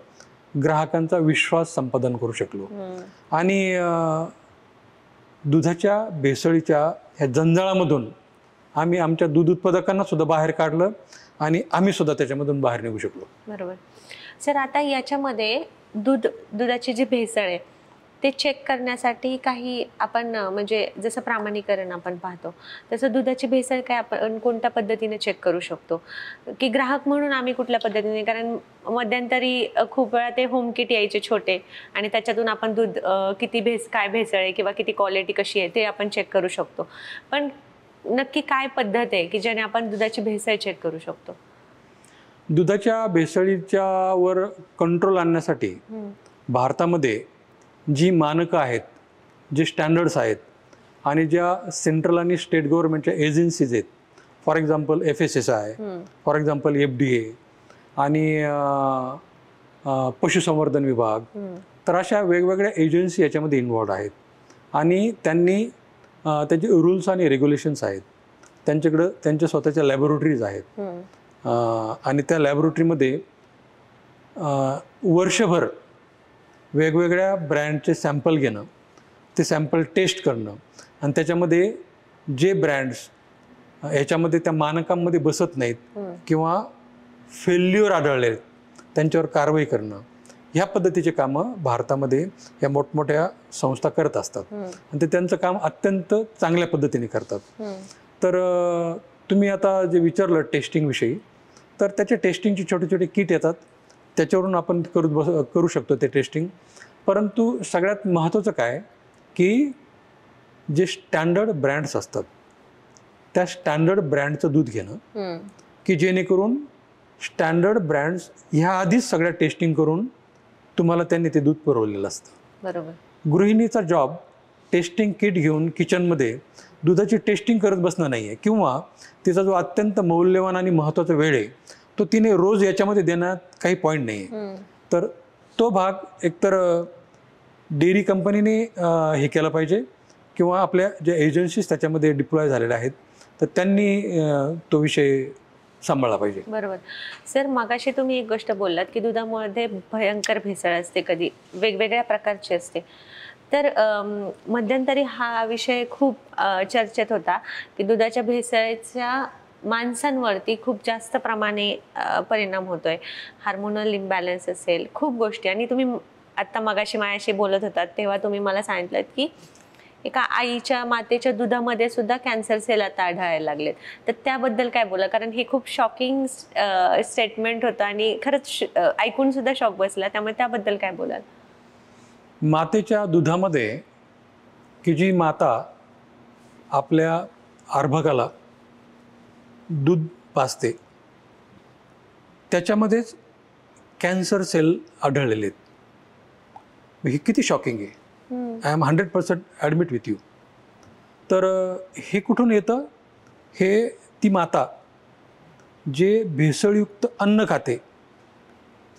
ग्राहकांचा विश्वास संपादन करू शकलो. आणि दुधाच्या भेसळीच्या ह्या जंजाळामधून आम्ही आमच्या दूध उत्पादकांना सुद्धा बाहेर काढलं आणि आम्ही सुद्धा त्याच्यामधून बाहेर निघू शकलो. बरोबर. सर, आता याच्यामध्ये दुधाची जी भेसळ आहे ते चेक करण्यासाठी काही आपण म्हणजे जसं प्रामाणिकरण आपण पाहतो तसं दुधाची भेसळ काय आपण कोणत्या पद्धतीने चेक करू शकतो की ग्राहक म्हणून आम्ही कुठल्या पद्धतीने? कारण मध्यंतरी खूप वेळा ते होम किट यायचे छोटे आणि त्याच्यातून आपण दूध किती काय भेसळ आहे किंवा किती क्वालिटी कशी आहे ते आपण चेक करू शकतो. पण नक्की काय पद्धत आहे की ज्याने आपण दुधाची भेसळ चेक करू शकतो? दुधाच्या भेसळीच्या वर कंट्रोल आणण्यासाठी भारतामध्ये जी मानकं आहेत, जे स्टँडर्ड्स आहेत आणि ज्या सेंट्रल आणि स्टेट गव्हर्नमेंटच्या एजन्सीज आहेत, for example FSSAI, for example FDA आणि पशुसंवर्धन विभाग, तर अशा वेगवेगळ्या एजन्सी याच्यामध्ये इन्वॉल्ड आहेत. आणि त्यांनी त्याचे रूल्स आणि रेग्युलेशन्स आहेत. त्यांच्याकडं त्यांच्या स्वतःच्या लॅबोरेटरीज आहेत आणि त्या लॅबोरेटरीमध्ये वर्षभर वेगवेगळ्या ब्रँडचे सॅम्पल घेणं, ते सॅम्पल टेस्ट करणं आणि त्याच्यामध्ये जे ब्रँड्स ह्याच्यामध्ये त्या मानकांमध्ये बसत नाहीत किंवा फेल्युअर आढळले त्यांच्यावर कारवाई करणं, ह्या पद्धतीचे कामं भारतामध्ये या मोठमोठ्या संस्था करत असतात आणि ते त्यांचं काम अत्यंत चांगल्या पद्धतीने करतात. तर तुम्ही आता जे विचारलं टेस्टिंगविषयी, तर त्याचे टेस्टिंगची छोटे छोटे किट येतात, त्याच्यावरून आपण करू शकतो ते टेस्टिंग. परंतु सगळ्यात महत्त्वाचं काय की जे स्टँडर्ड ब्रँड्स असतात त्या स्टँडर्ड ब्रँडचं दूध घेणं की जेणेकरून स्टँडर्ड ब्रँड्स ह्या आधीच सगळ्या टेस्टिंग करून तुम्हाला त्यांनी ते दूध पुरवलेलं असतं. बरोबर. गृहिणीचा जॉब टेस्टिंग किट घेऊन किचनमध्ये दुधाची टेस्टिंग करत बसणं नाही आहे किंवा तिचा जो अत्यंत मौल्यवान आणि महत्त्वाचा वेळ आहे तो तिने रोज याच्यामध्ये देण्यात काही पॉईंट नाही आहे. तर तो भाग एकतर डेअरी कंपनीने हे केलं पाहिजे किंवा आपल्या ज्या एजन्सीज त्याच्यामध्ये डिप्लॉय झालेल्या आहेत तर त्यांनी तो विषय सांभाळला पाहिजे. बरोबर. सर, मगाशी तुम्ही एक गोष्ट बोललात की दुधामध्ये भयंकर भेसळ असते, कधी वेगवेगळ्या प्रकारची असते. तर मध्यंतरी हा विषय खूप चर्चेत होता की दुधाच्या भेसळीचा माणसांवरती खूप जास्त प्रमाणे परिणाम होतोय. हार्मोनल इम्बॅलन्स असेल, खूप गोष्टी. आणि तुम्ही आत्ता मगाशी माझ्याशी बोलत होतात तेव्हा तुम्ही मला सांगितलं की एका आईच्या मातेच्या दुधामध्ये सुद्धा कॅन्सर सेल आता आढळायला लागलेत. तर त्याबद्दल काय बोला? कारण हे खूप शॉकिंग स्टेटमेंट होतं आणि खरंच ऐकून सुद्धा शॉक बसला. त्यामुळे त्याबद्दल काय बोलाल? मातेच्या दुधामध्ये की जी माता आपल्या अर्भकाला दूध पाजते त्याच्यामध्येच कॅन्सर सेल आढळलेले आहेत. हे किती शॉकिंग आहे. I am 100% admit with you. तर हे कुठून येतं? हे ती माता जे भेसळयुक्त अन्न खाते,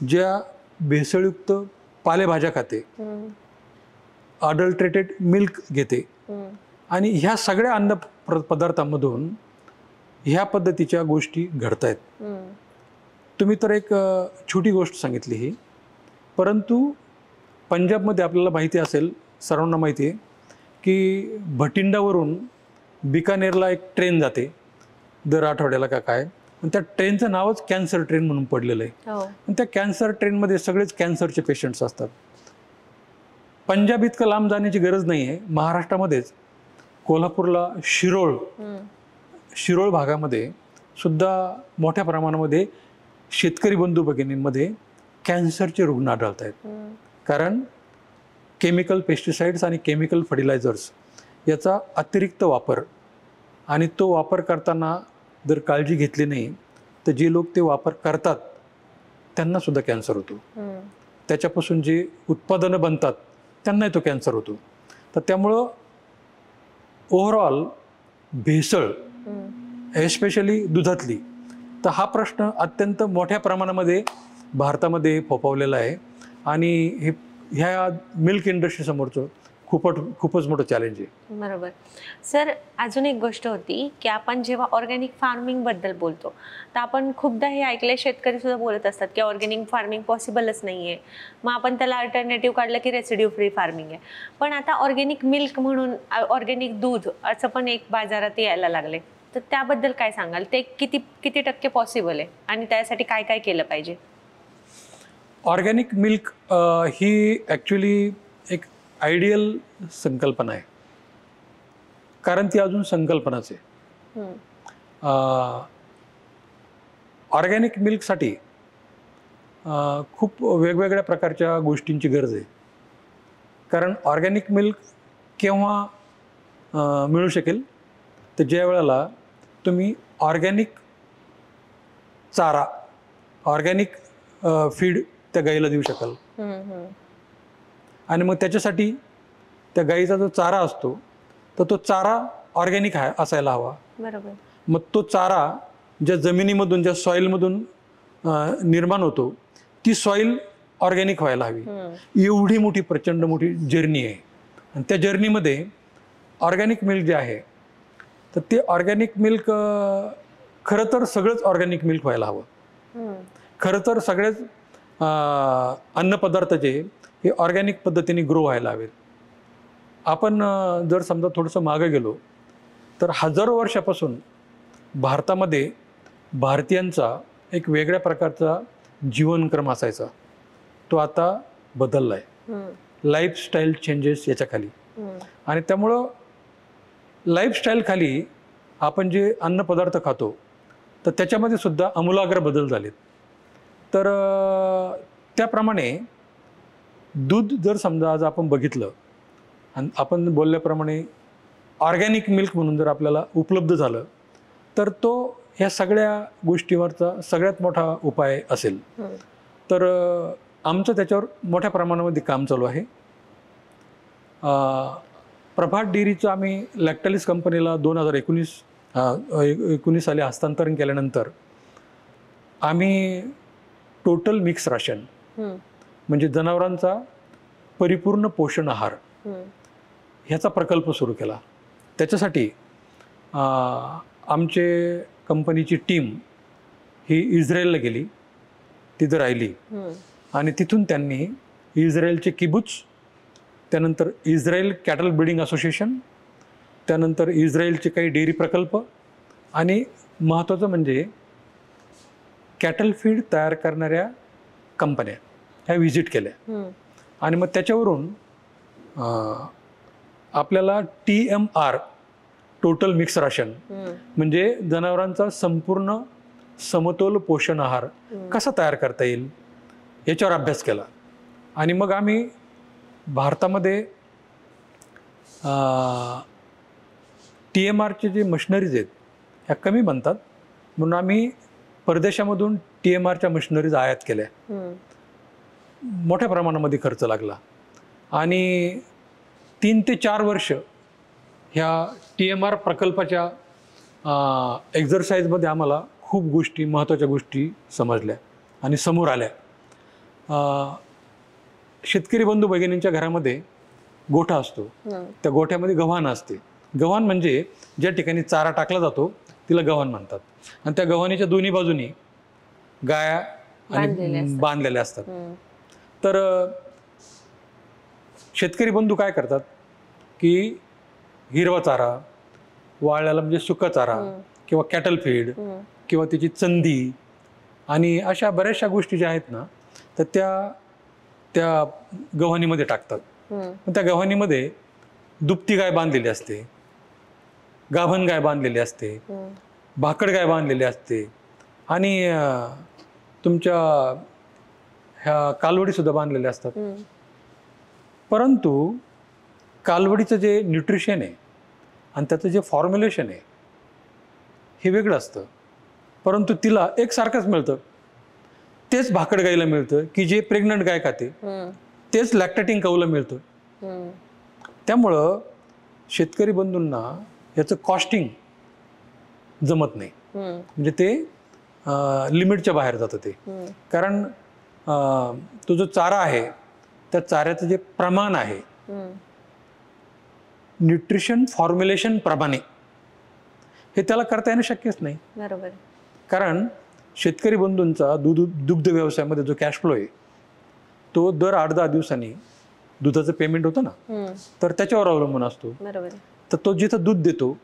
ज्या भेसळयुक्त पालेभाज्या खाते, अडल्ट्रेटेड मिल्क घेते आणि ह्या सगळ्या अन्न पदार्थांमधून ह्या पद्धतीच्या गोष्टी घडत आहेत. तुम्ही तर एक छोटी गोष्ट सांगितली ही, परंतु पंजाबमध्ये आपल्याला माहिती असेल, सर्वांना माहिती आहे की भटिंडावरून बिकानेरला एक ट्रेन जाते दर आठवड्याला का काय, आणि त्या ट्रेनचं नावच कॅन्सर ट्रेन म्हणून पडलेलं आहे. आणि त्या कॅन्सर ट्रेनमध्ये सगळेच कॅन्सरचे पेशंट्स असतात. पंजाब इतकं लांब जाण्याची गरज नाही आहे. महाराष्ट्रामध्येच कोल्हापूरला शिरोळ भागामध्ये सुद्धा मोठ्या प्रमाणामध्ये शेतकरी बंधू भगिनींमध्ये कॅन्सरचे रुग्ण आढळत आहेत. कारण केमिकल पेस्टिसाइड्स आणि केमिकल फर्टिलायझर्स याचा अतिरिक्त वापर, आणि तो वापर करताना जर काळजी घेतली नाही तर जे लोक ते वापर करतात त्यांनासुद्धा कॅन्सर होतो. त्याच्यापासून जे उत्पादनं बनतात त्यांनाही तो कॅन्सर होतो. तर त्यामुळं ओव्हरऑल भेसळ, एस्पेशली दुधातली, तर हा प्रश्न अत्यंत मोठ्या प्रमाणामध्ये भारतामध्ये फोफावलेला आहे. आणि ह्या मिल्क इंडस्ट्रीसमोरचं खूपच मोठं चॅलेंज आहे. बरोबर सर. अजून एक गोष्ट होती की आपण जेव्हा ऑर्गॅनिक फार्मिंग बद्दल बोलतो तर आपण खूपदा हे ऐकले, शेतकरी सुद्धा बोलत असतात की ऑर्गॅनिक फार्मिंग पॉसिबलच नाही आहे. मग आपण त्याला अल्टरनेटिव्ह काढलं की रेसिड्यू फ्री फार्मिंग आहे. पण आता ऑर्गॅनिक मिल्क म्हणून ऑर्गॅनिक दूध असं पण एक बाजारात यायला लागले, तर त्याबद्दल काय सांगाल? ते किती टक्के पॉसिबल आहे आणि त्यासाठी काय काय केलं पाहिजे? ऑर्गॅनिक मिल्क ही ॲक्च्युली एक आयडियल संकल्पना आहे, कारण ती अजून संकल्पनाच आहे. ऑर्गॅनिक मिल्कसाठी खूप वेगवेगळ्या प्रकारच्या गोष्टींची गरज आहे. कारण ऑर्गॅनिक मिल्क केव्हा मिळू शकेल तर ज्या वेळेला तुम्ही ऑर्गॅनिक चारा, ऑर्गॅनिक फीड त्या गाईला देऊ शकाल. आणि मग त्याच्यासाठी त्या गाईचा जो चारा असतो तर तो चारा ऑर्गॅनिक असायला हवा. बरोबर. मग तो चारा ज्या जमिनीमधून, ज्या सॉईलमधून निर्माण होतो ती सॉईल ऑर्गॅनिक व्हायला हवी. एवढी मोठी, प्रचंड मोठी जर्नी आहे. आणि त्या जर्नीमध्ये ऑर्गॅनिक मिल्क जे आहे तर ते ऑर्गॅनिक मिल्क खरं तर सगळंच ऑर्गॅनिक मिल्क व्हायला हवं. खरं तर सगळेच अन्नपदार्थ जे हे ऑर्गॅनिक पद्धतीने ग्रो व्हायला हवेत. आपण जर समजा थोडंसं मागं गेलो तर हजारो वर्षापासून भारतामध्ये भारतीयांचा एक वेगळ्या प्रकारचा जीवनक्रम असायचा, तो आता बदलला आहे. लाईफस्टाईल चेंजेस याच्याखाली. आणि त्यामुळं लाईफस्टाईल खाली आपण जे अन्नपदार्थ खातो तर त्याच्यामध्ये सुद्धा आमूलाग्र बदल झालेत. तर त्याप्रमाणे दूध जर समजा आज आपण बघितलं आणि आपण बोलल्याप्रमाणे ऑर्गॅनिक मिल्क म्हणून जर आपल्याला उपलब्ध झालं तर तो ह्या सगळ्या गोष्टीवरचा सगळ्यात मोठा उपाय असेल. तर आमचं त्याच्यावर मोठ्या प्रमाणामध्ये काम चालू आहे. प्रभात डेअरीचं आम्ही लॅक्टलिस कंपनीला 2019 साली हस्तांतरण केल्यानंतर आम्ही टोटल मिक्स राशन म्हणजे जनावरांचा परिपूर्ण पोषण आहार ह्याचा प्रकल्प सुरू केला. त्याच्यासाठी आमचे कंपनीची टीम ही इस्रायलला गेली, तिथं राहिली. आणि तिथून त्यांनी इस्रायलचे किबुच, त्यानंतर इस्रायल कॅटल ब्रीडिंग असोसिएशन, त्यानंतर इस्रायलचे काही डेअरी प्रकल्प आणि महत्त्वाचं म्हणजे कॅटल फीड तयार करणाऱ्या कंपन्या ह्या व्हिजिट केल्या. आणि मग त्याच्यावरून आपल्याला TMR, टोटल मिक्स राशन, म्हणजे जनावरांचा संपूर्ण समतोल पोषण आहार कसा तयार करता येईल याच्यावर अभ्यास केला. आणि मग आम्ही भारतामध्ये TMRचे जे मशिनरीज आहेत ह्या कमी बनतात म्हणून आम्ही परदेशामधून TMRच्या मशिनरीज आयात केल्या. मोठ्या प्रमाणामध्ये खर्च लागला आणि 3 ते 4 वर्ष ह्या TMR प्रकल्पाच्या एक्झरसाईजमध्ये आम्हाला खूप गोष्टी, महत्त्वाच्या गोष्टी समजल्या आणि समोर आल्या. शेतकरी बंधू भगिनींच्या घरामध्ये गोठा असतो, त्या गोठ्यामध्ये गव्हाण असते. गव्हाण म्हणजे ज्या ठिकाणी चारा टाकला जातो तिला गव्हाण म्हणतात. आणि त्या गव्हाणीच्या दोन्ही बाजूनी गाया आणि बांधलेल्या असतात. तर शेतकरी बंधू काय करतात की हिरवा चारा, वाळल्याला म्हणजे सुका चारा किंवा कॅटल फीड किंवा त्याची चंदी आणि अशा बऱ्याचशा गोष्टी ज्या आहेत ना तर त्या गव्हाणीमध्ये टाकतात. त्या गव्हाणीमध्ये दुभती गाय बांधलेली असते, गाभण गाय बांधलेली असते, भाकड गाय बांधलेली असते आणि तुमच्या ह्या कालवडी सुद्धा बांधलेल्या असतात. परंतु कालवडीचं जे न्यूट्रिशन आहे आणि त्याचं जे फॉर्म्युलेशन आहे हे वेगळं असतं, परंतु तिला एकसारखंच मिळतं. तेच भाकड गाईला मिळतं की जे प्रेग्नंट गाय खाते, तेच लॅक्टेटिंग काऊला मिळतं. त्यामुळं शेतकरी बंधूंना याचं कॉस्टिंग जमत नाही, म्हणजे ते लिमिटच्या बाहेर जातं ते. कारण तो जो चारा आहे त्या चाऱ्याचं जे प्रमाण आहे न्यूट्रिशन फॉर्म्युलेशन प्रमाणे हे त्याला करता येणं शक्यच नाही. बरोबर. कारण शेतकरी बंधूंचा दुग्ध व्यवसायामध्ये जो कॅश फ्लो आहे तो दर 8-10 दिवसांनी दुधाचं पेमेंट होतं ना, तर त्याच्यावर अवलंबून असतो. बरोबर. तर तो जिथं दूध देतो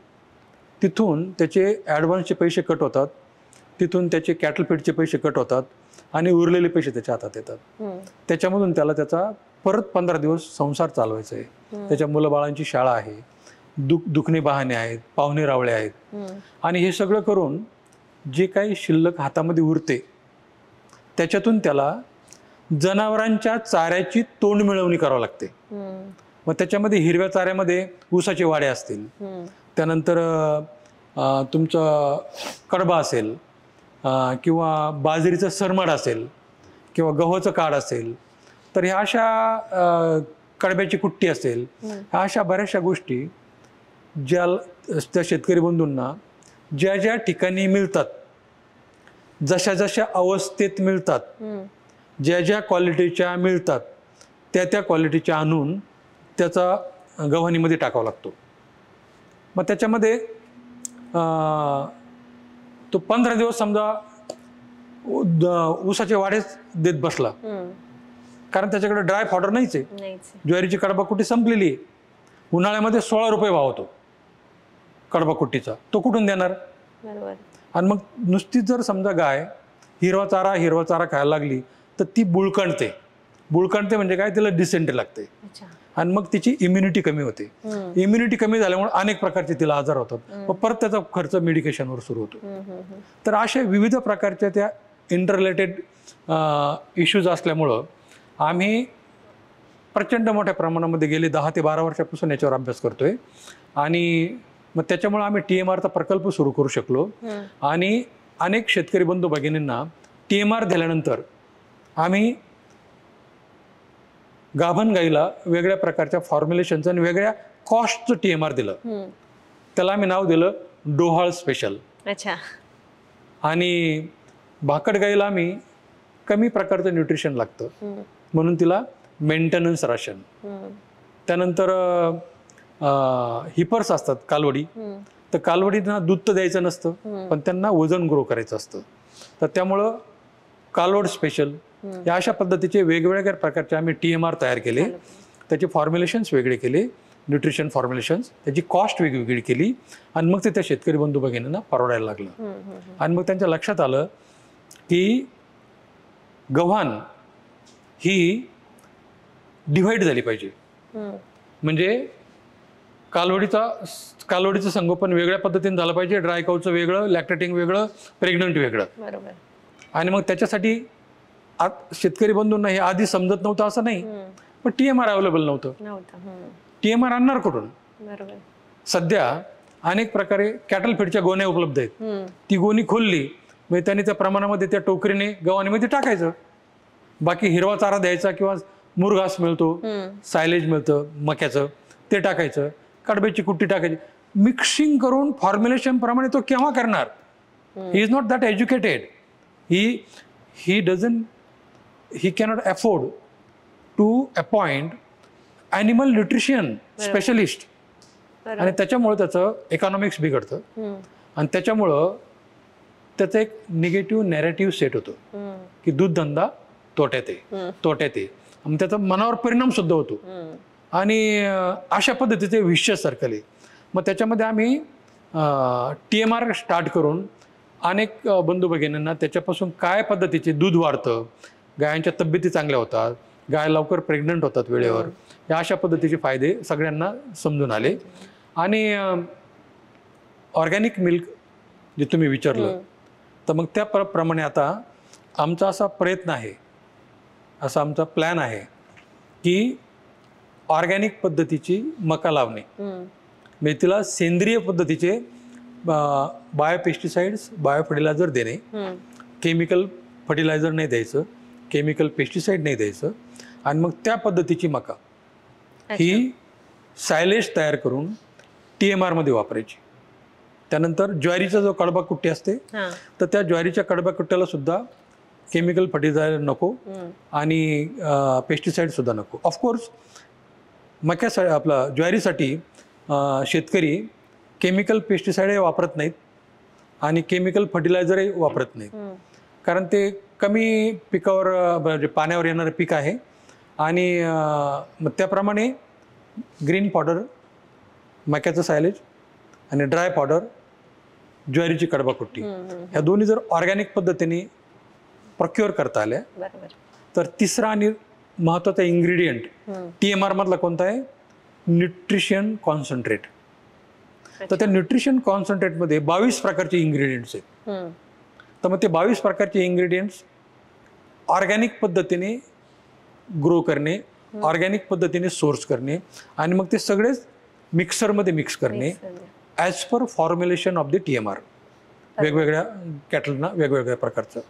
तिथून त्याचे ॲडव्हान्सचे पैसे कट होतात, तिथून त्याचे कॅटल फीडचे पैसे कट होतात आणि उरलेले पैसे त्याच्या हातात येतात. त्याच्यामधून त्याला त्याचा परत 15 दिवस संसार चालवायचा आहे. त्याच्या मुलंबाळांची शाळा आहे, दुखणे बहाणे आहेत, पाहुणे रावळे आहेत, आणि हे सगळं करून जे काही शिल्लक हातामध्ये उरते त्याच्यातून त्याला जनावरांच्या चाऱ्याची तोंड मिळवणी करावी लागते. मग त्याच्यामध्ये हिरव्या चाऱ्यामध्ये ऊसाचे वाडे असतील, त्यानंतर तुमचं कडबा असेल, किंवा बाजरीचं सरमाड असेल, किंवा गव्हाचं काड असेल, तर ह्या अशा कडब्याची कुट्टी असेल, ह्या अशा बऱ्याचशा गोष्टी ज्या त्या शेतकरी बंधूंना ज्या ज्या ठिकाणी मिळतात, जशा जशा अवस्थेत मिळतात, ज्या ज्या क्वालिटीच्या मिळतात त्या त्या क्वालिटीच्या आणून त्याचा गव्हाणीमध्ये टाकावा लागतो. मग त्याच्यामध्ये तो 15 दिवस समजा ऊसाचे वाढेच देत बसला, कारण त्याच्याकडे ड्राय फॉडर नाहीच आहे. ज्वारीची कडबा कुट्टी संपलेली आहे, उन्हाळ्यामध्ये 16 रुपये भाव होतो कडबा कुट्टीचा, तो कुठून देणार? आणि मग नुसतीच जर समजा गाय हिरवा चारा खायला लागली तर ती बुळकणते म्हणजे काय, तिला डिसेंट्री लागते, आणि मग तिची इम्युनिटी कमी होते. इम्युनिटी कमी झाल्यामुळे अनेक प्रकारचे तिला आजार होतात, मग परत त्याचा खर्च मेडिकेशनवर सुरू होतो. तर अशा विविध प्रकारच्या त्या इंटररिलेटेड इश्यूज असल्यामुळं आम्ही प्रचंड मोठ्या प्रमाणामध्ये गेले 10 ते 12 वर्षापासून याच्यावर अभ्यास करतोय, आणि मग त्याच्यामुळे आम्ही TMRचा प्रकल्प सुरू करू शकलो. आणि अनेक शेतकरी बंधू भगिनींना TMR दिल्यानंतर आम्ही गाभण गाईला वेगळ्या प्रकारच्या फॉर्म्युलेशनचं आणि वेगळ्या कॉस्टचं TMR दिलं. त्याला आम्ही नाव दिलं डोहाळ स्पेशल. अच्छा. आणि भाकड गाईला आम्ही कमी प्रकारचं न्यूट्रिशन लागतं म्हणून तिला मेंटेनन्स राशन. त्यानंतर हिपर्स असतात कालवडी, तर कालवडींना दूध तर द्यायचं नसतं, पण त्यांना वजन ग्रो करायचं असतं, तर त्यामुळं कालवड स्पेशल या अशा पद्धतीचे वेगवेगळ्या प्रकारचे आम्ही TMR तयार केले. त्याचे फॉर्म्युलेशन्स वेगळे केले, न्यूट्रिशन फॉर्म्युलेशन्स, त्याची कॉस्ट वेगवेगळी केली, आणि मग ते त्या शेतकरी बंधू भगिनींना परवडायला लागलं. आणि मग त्यांच्या लक्षात आलं की गव्हाण ही डिव्हाइड झाली पाहिजे. म्हणजे कालवडीचं संगोपन वेगळ्या पद्धतीने झालं पाहिजे, ड्राय काऊचं वेगळं, लॅक्टेटिंग वेगळं, प्रेग्नंट वेगळं. बरोबर. आणि मग त्याच्यासाठी शेतकरी बंधूंना हे आधी समजत नव्हतं असं नाही, पण TMR अवेलेबल नव्हतं. TMR आणणार कुठून? बरोबर. सध्या अनेक प्रकारे कॅटल फीडच्या गोण्या उपलब्ध आहेत, ती गोणी खोलली म्हणजे त्यांनी त्या प्रमाणामध्ये त्या टोकरीने गव्हाणीमध्ये टाकायचं. बाकी हिरवा चारा द्यायचा किंवा मुरघास मिळतो, सायलेज मिळतं मक्याचं, ते टाकायचं, कडब्याची कुट्टी टाकायची, मिक्सिंग करून फॉर्म्युलेशन प्रमाणे तो केव्हा करणार? He is not that educated. he cannot afford to appoint animal nutrition specialist. आणि त्याच्यामुळे त्याचं इकॉनॉमिक्स बिघडतं, आणि त्याच्यामुळं त्याचं एक निगेटिव्ह नॅरेटिव्ह सेट होतो की दूध धंदा तोट्यात आहे, आणि त्याचा मनावर परिणाम सुद्धा होतो, आणि अशा पद्धतीचे विशेष सर्कल आहे. मग त्याच्यामध्ये आम्ही TMR स्टार्ट करून अनेक बंधू भगिनींना त्याच्यापासून काय पद्धतीचे दूध वाढतं, गायांच्या तब्येती चांगल्या होतात, गाय लवकर प्रेग्नंट होतात वेळेवर, या अशा पद्धतीचे फायदे सगळ्यांना समजून आले. आणि ऑर्गॅनिक मिल्क जे तुम्ही विचारलं, तर मग त्या प्रमाणे आता आमचा असा प्रयत्न आहे, असा आमचा प्लॅन आहे की ऑर्गॅनिक पद्धतीची मका लावणे, म्हणजे तिला सेंद्रिय पद्धतीचे बायोपेस्टिसाइड्स, बायोफर्टिलायझर देणे, केमिकल फर्टिलायझर नाही द्यायचं, केमिकल पेस्टिसाइड नाही द्यायचं, आणि मग त्या पद्धतीची मका ही सायलेज तयार करून TMR मध्ये वापरायची. त्यानंतर ज्वारीचा जो कडबा कुट्टी असते तर त्या ज्वारीच्या कडबा कुट्ट्याला सुद्धा केमिकल फर्टिलायझर नको आणि पेस्टिसाइड सुद्धा नको. ऑफकोर्स मक्यासाठी आपला ज्वारीसाठी शेतकरी केमिकल पेस्टिसाइडही वापरत नाहीत आणि केमिकल फर्टिलायझरही वापरत नाहीत, कारण ते कमी पिकावर म्हणजे पाण्यावर येणारं पीक आहे. आणि मग त्याप्रमाणे ग्रीन पावडर मक्याचं सायलेज आणि ड्राय पावडर ज्वारीची कडबाकुट्टी ह्या दोन्ही जर ऑर्गॅनिक पद्धतीने प्रोक्युअर करता आल्या तर तिसरा आणि महत्त्वाचा इन्ग्रेडियंट TMR मधला कोणता आहे? Nutrition concentrate. तर त्या न्यूट्रिशन कॉन्सन्ट्रेटमध्ये 22 प्रकारचे इन्ग्रेडियंट्स आहेत. तर मग ते 22 प्रकारचे इन्ग्रेडियंट्स ऑर्गॅनिक पद्धतीने ग्रो करणे, ऑर्गॅनिक पद्धतीने सोर्स करणे आणि मग ते सगळेच मिक्सरमध्ये मिक्स करणे as per formulation of the TMR, वेगवेगळ्या कॅटलना वेगवेगळ्या प्रकारचं,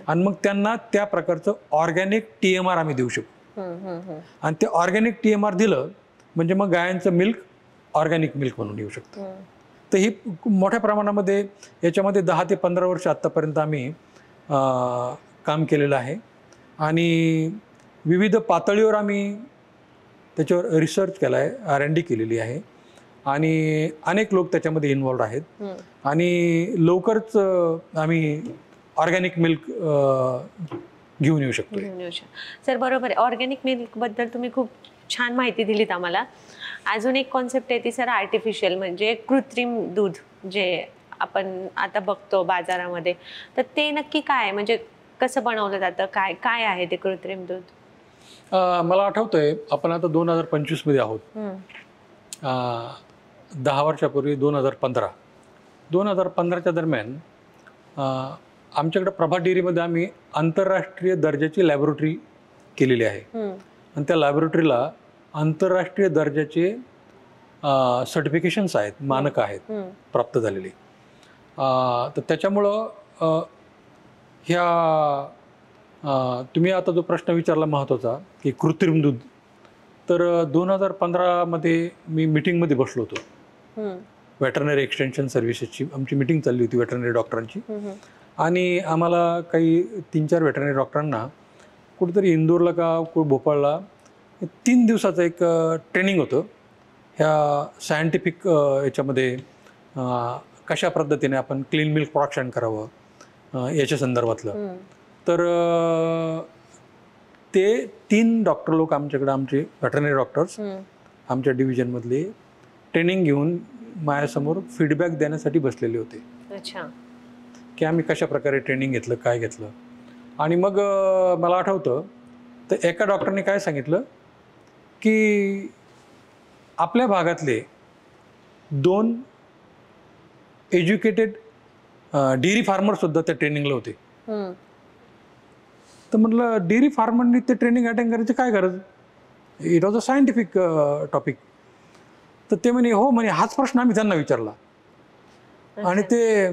आणि मग त्यांना त्या प्रकारचं ऑर्गॅनिक TMR आम्ही देऊ शकतो. आणि ते ऑर्गॅनिक TMR दिलं म्हणजे मग गायांचं मिल्क ऑर्गॅनिक मिल्क म्हणून येऊ शकतं. तर ही मोठ्या प्रमाणामध्ये याच्यामध्ये 10 ते 15 वर्ष आत्तापर्यंत आम्ही काम केलेलं आहे आणि विविध पातळीवर आम्ही त्याच्यावर रिसर्च केला आहे, R&D केलेली आहे आणि अनेक लोक त्याच्यामध्ये इन्व्हॉल्ड आहेत आणि लवकरच आम्ही ऑर्गॅनिक मिल्क घेऊन येऊ शकतो. सर बरोबर आहे, ऑर्गॅनिक मिल्क बद्दल तुम्ही खूप छान माहिती दिलीत आम्हाला. अजून एक कॉन्सेप्ट आहे ती सर आर्टिफिशियल, म्हणजे कृत्रिम दूध जे आपण आता बघतो बाजारामध्ये, तर ते नक्की काय, म्हणजे कसं बनवलं जातं, काय काय आहे ते कृत्रिम दूध? मला आठवतंय आपण आता 2025 मध्ये आहोत. 10 वर्षापूर्वी 2015च्या दरम्यान आमच्याकडे प्रभा डेअरीमध्ये आम्ही आंतरराष्ट्रीय दर्जाची लॅबोरेटरी केलेली आहे आणि त्या लॅबोरेटरीला आंतरराष्ट्रीय दर्जाचे सर्टिफिकेशन्स आहेत, मानकं आहेत प्राप्त झालेली. तर त्याच्यामुळं ह्या तुम्ही आता जो प्रश्न विचारला महत्त्वाचा की कृत्रिम दूध, तर 2015 मध्ये मी मीटिंगमध्ये बसलो होतो. वेटरनरी एक्सटेन्शन सर्व्हिसेसची आमची मीटिंग चालली होती वेटरनरी डॉक्टरांची आणि आम्हाला काही 3-4 वेटरनरी डॉक्टरांना कुठेतरी इंदोरला का भोपाळला 3 दिवसाचं एक ट्रेनिंग होतं ह्या सायंटिफिक याच्यामध्ये कशा पद्धतीने आपण क्लीन मिल्क प्रोडक्शन करावं याच्या संदर्भातलं. तर ते 3 डॉक्टर लोक आमच्याकडे, आमचे वेटरनरी डॉक्टर्स आमच्या डिव्हिजनमधले, ट्रेनिंग घेऊन माझ्यासमोर फीडबॅक देण्यासाठी बसलेले होते. अच्छा. की आम्ही कशा प्रकारे ट्रेनिंग घेतलं, काय घेतलं. आणि मग मला आठवतं तर एका डॉक्टरने काय सांगितलं की आपल्या भागातले 2 एज्युकेटेड डेअरी फार्मर सुद्धा त्या ट्रेनिंगला होते. तर म्हटलं डेअरी फार्मरनी ते ट्रेनिंग अटेंड करायची काय गरज, it was a scientific topic. तर ते म्हणे हो म्हणे हाच प्रश्न आम्ही त्यांना विचारला आणि ते